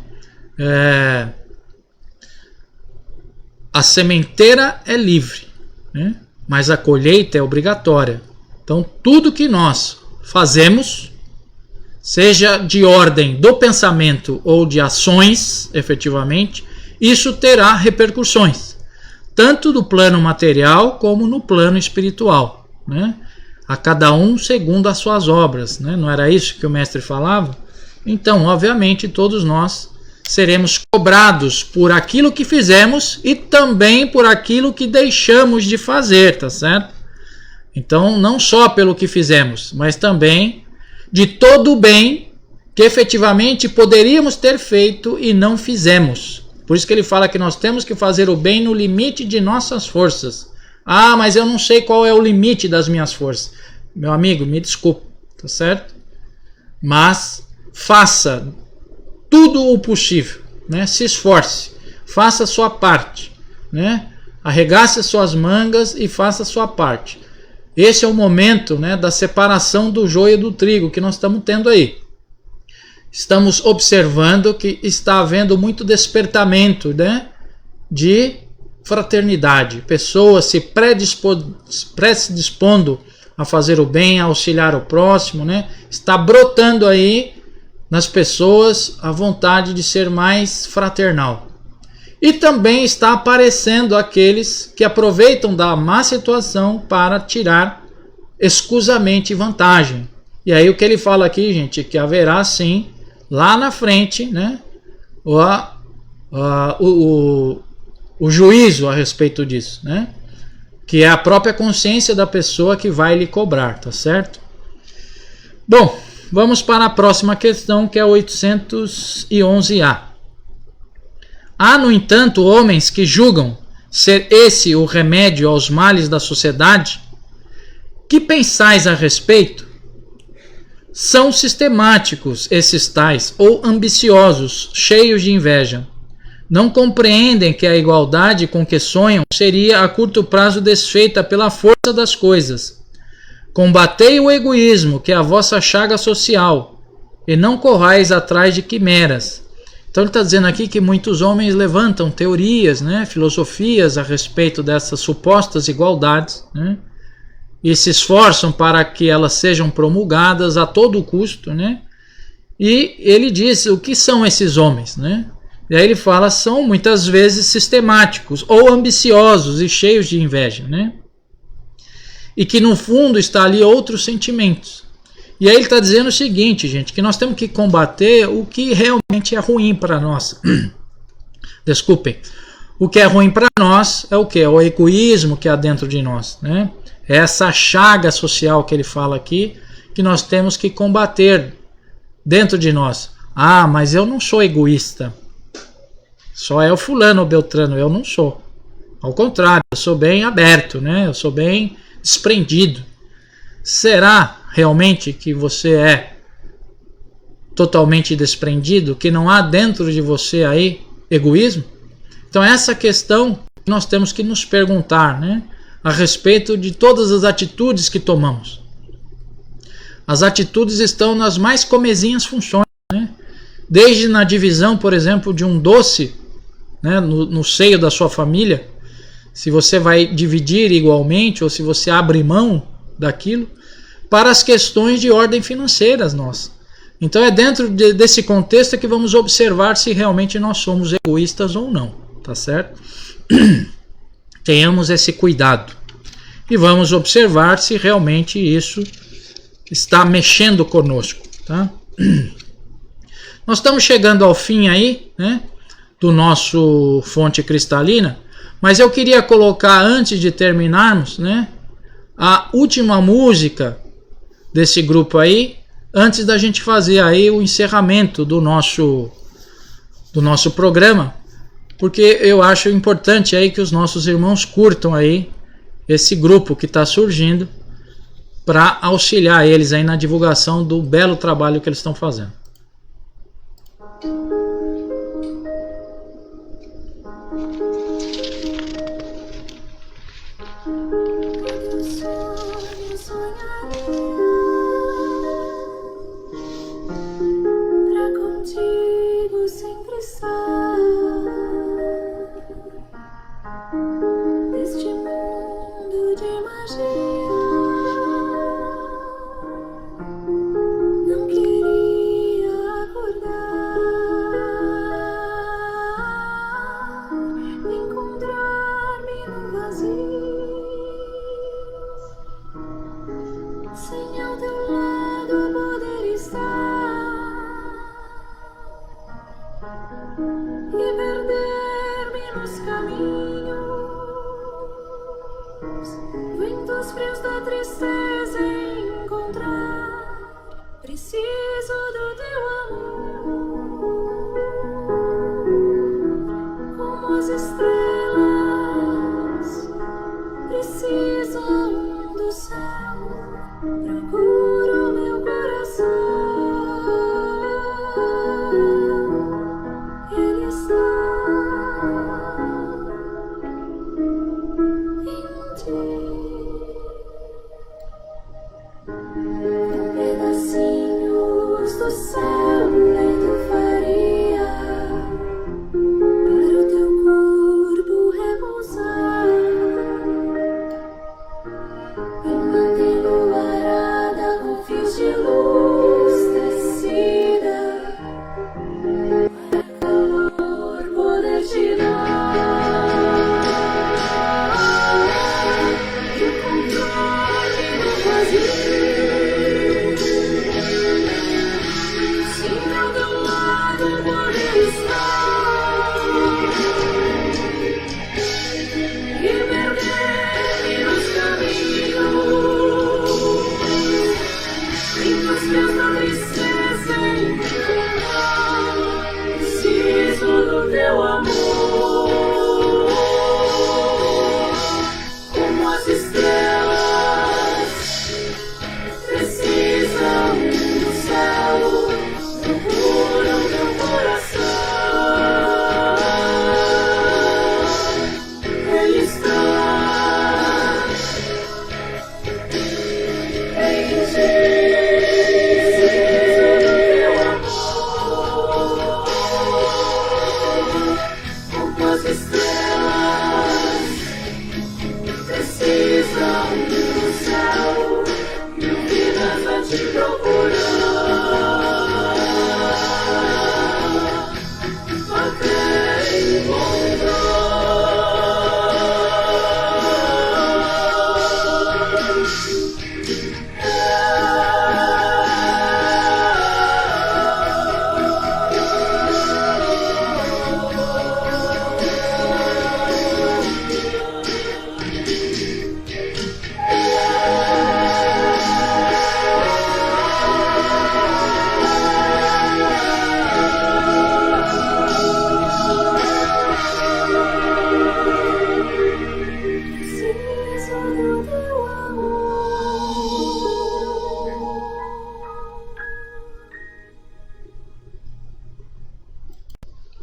A sementeira é livre, né? Mas a colheita é obrigatória. Então, tudo que nós fazemos, seja de ordem do pensamento ou de ações, efetivamente, isso terá repercussões, tanto no plano material como no plano espiritual, né? A cada um segundo as suas obras, né? Não era isso que o mestre falava? Então, obviamente, todos nós seremos cobrados por aquilo que fizemos e também por aquilo que deixamos de fazer, tá certo? Então, não só pelo que fizemos, mas também de todo o bem que efetivamente poderíamos ter feito e não fizemos. Por isso que ele fala que nós temos que fazer o bem no limite de nossas forças. Ah, mas eu não sei qual é o limite das minhas forças. Meu amigo, me desculpe, tá certo? Mas faça tudo o possível, né? Se esforce, faça a sua parte, né? Arregace as suas mangas e faça a sua parte. Esse é o momento, né, da separação do joio do trigo que nós estamos tendo aí. Estamos observando que está havendo muito despertamento, né, de fraternidade. Pessoas se predispondo a fazer o bem, a auxiliar o próximo, né? Está brotando aí nas pessoas a vontade de ser mais fraternal. E também está aparecendo aqueles que aproveitam da má situação para tirar escusamente vantagem. E aí o que ele fala aqui, gente, é que haverá sim, lá na frente, né, o juízo a respeito disso, né? Que é a própria consciência da pessoa que vai lhe cobrar, tá certo? Bom, vamos para a próxima questão, que é 811A. Há, no entanto, homens que julgam ser esse o remédio aos males da sociedade? Que pensais a respeito? São sistemáticos esses tais, ou ambiciosos, cheios de inveja. Não compreendem que a igualdade com que sonham seria a curto prazo desfeita pela força das coisas. Combatei o egoísmo, que é a vossa chaga social, e não corrais atrás de quimeras. Então ele está dizendo aqui que muitos homens levantam teorias, né, filosofias a respeito dessas supostas igualdades, né, e se esforçam para que elas sejam promulgadas a todo custo, né? E ele diz o que são esses homens, né? E aí ele fala, são muitas vezes sistemáticos ou ambiciosos e cheios de inveja, né? E que no fundo está ali outros sentimentos. E aí ele está dizendo o seguinte, gente, que nós temos que combater o que realmente é ruim para nós. Desculpem. O que é ruim para nós é o que? É o egoísmo que há dentro de nós, né? É essa chaga social que ele fala aqui, que nós temos que combater dentro de nós. Ah, mas eu não sou egoísta. Só é o fulano ou beltrano, eu não sou. Ao contrário, eu sou bem aberto, né? Eu sou bem desprendido. Será realmente que você é totalmente desprendido, que não há dentro de você aí egoísmo? Então essa questão nós temos que nos perguntar, né, a respeito de todas as atitudes que tomamos. As atitudes estão nas mais comezinhas funções, né? Desde na divisão, por exemplo, de um doce, né, no seio da sua família, se você vai dividir igualmente ou se você abre mão daquilo, para as questões de ordem financeiras nossas. Então é dentro desse contexto que vamos observar se realmente nós somos egoístas ou não, tá certo? Tenhamos esse cuidado e vamos observar se realmente isso está mexendo conosco, tá? Nós estamos chegando ao fim aí, né, do nosso Fonte Cristalina, mas eu queria colocar, antes de terminarmos, né, a última música desse grupo aí, antes da gente fazer aí o encerramento do nosso programa, porque eu acho importante aí que os nossos irmãos curtam aí esse grupo que está surgindo para auxiliar eles aí na divulgação do belo trabalho que eles estão fazendo. Não queria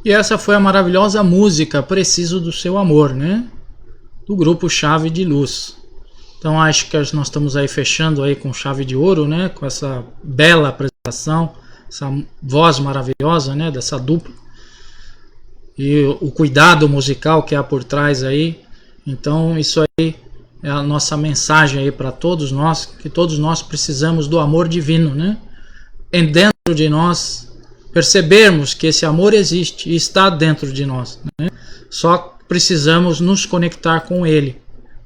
E essa foi a maravilhosa música Preciso do Seu Amor, né? Do grupo Chave de Luz. Então acho que nós estamos aí fechando aí com chave de ouro, né? Com essa bela apresentação, essa voz maravilhosa, né? Dessa dupla. E o cuidado musical que há por trás aí. Então isso aí é a nossa mensagem aí para todos nós, que todos nós precisamos do amor divino, né? E dentro de nós percebermos que esse amor existe e está dentro de nós, né? Só precisamos nos conectar com ele,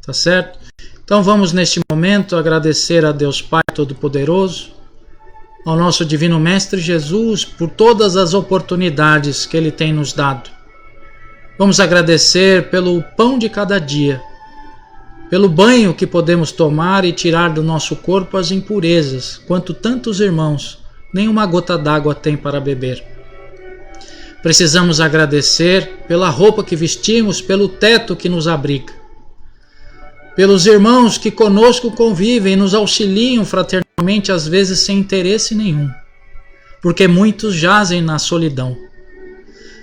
tá certo? Então vamos neste momento agradecer a Deus Pai Todo-Poderoso, ao nosso Divino Mestre Jesus por todas as oportunidades que Ele tem nos dado. Vamos agradecer pelo pão de cada dia, pelo banho que podemos tomar e tirar do nosso corpo as impurezas, quanto tantos irmãos nem uma gota d'água têm para beber. Precisamos agradecer pela roupa que vestimos, pelo teto que nos abriga, pelos irmãos que conosco convivem e nos auxiliam fraternalmente, às vezes sem interesse nenhum, porque muitos jazem na solidão.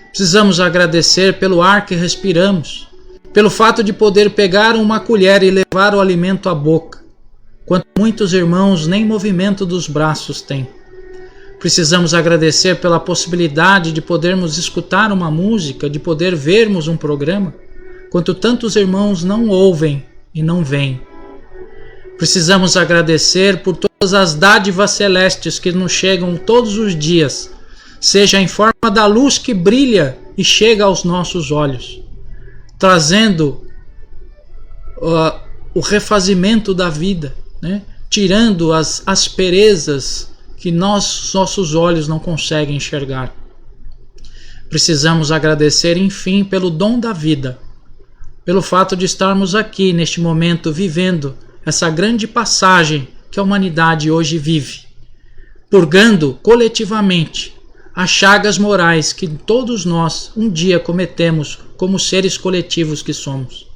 Precisamos agradecer pelo ar que respiramos, pelo fato de poder pegar uma colher e levar o alimento à boca, quanto muitos irmãos nem movimento dos braços têm. Precisamos agradecer pela possibilidade de podermos escutar uma música, de poder vermos um programa, quanto tantos irmãos não ouvem e não veem. Precisamos agradecer por todas as dádivas celestes que nos chegam todos os dias, seja em forma da luz que brilha e chega aos nossos olhos, trazendo o refazimento da vida, né? Tirando as asperezas que nossos olhos não conseguem enxergar. Precisamos agradecer, enfim, pelo dom da vida, pelo fato de estarmos aqui neste momento vivendo essa grande passagem que a humanidade hoje vive, purgando coletivamente as chagas morais que todos nós um dia cometemos como seres coletivos que somos.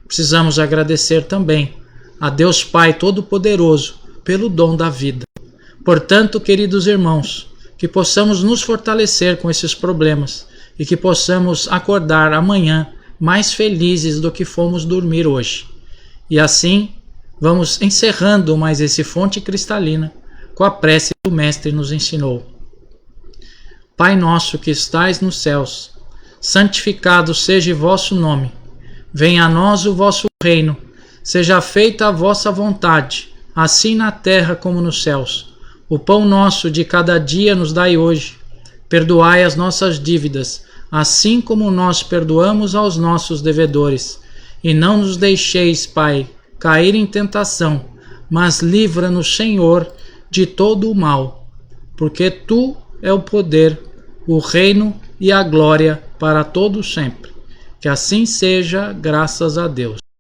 Precisamos agradecer também a Deus Pai Todo-Poderoso pelo dom da vida. Portanto, queridos irmãos, que possamos nos fortalecer com esses problemas e que possamos acordar amanhã mais felizes do que fomos dormir hoje. E assim, vamos encerrando mais esse fonte cristalina com a prece que o Mestre nos ensinou. Pai nosso que estais nos céus, santificado seja o vosso nome. Venha a nós o vosso reino. Seja feita a vossa vontade, assim na terra como nos céus. O pão nosso de cada dia nos dai hoje. Perdoai as nossas dívidas, assim como nós perdoamos aos nossos devedores. E não nos deixeis, Pai, cair em tentação, mas livra-nos, Senhor, de todo o mal. Porque Tu é o poder, o reino e a glória para todo sempre. Que assim seja, graças a Deus.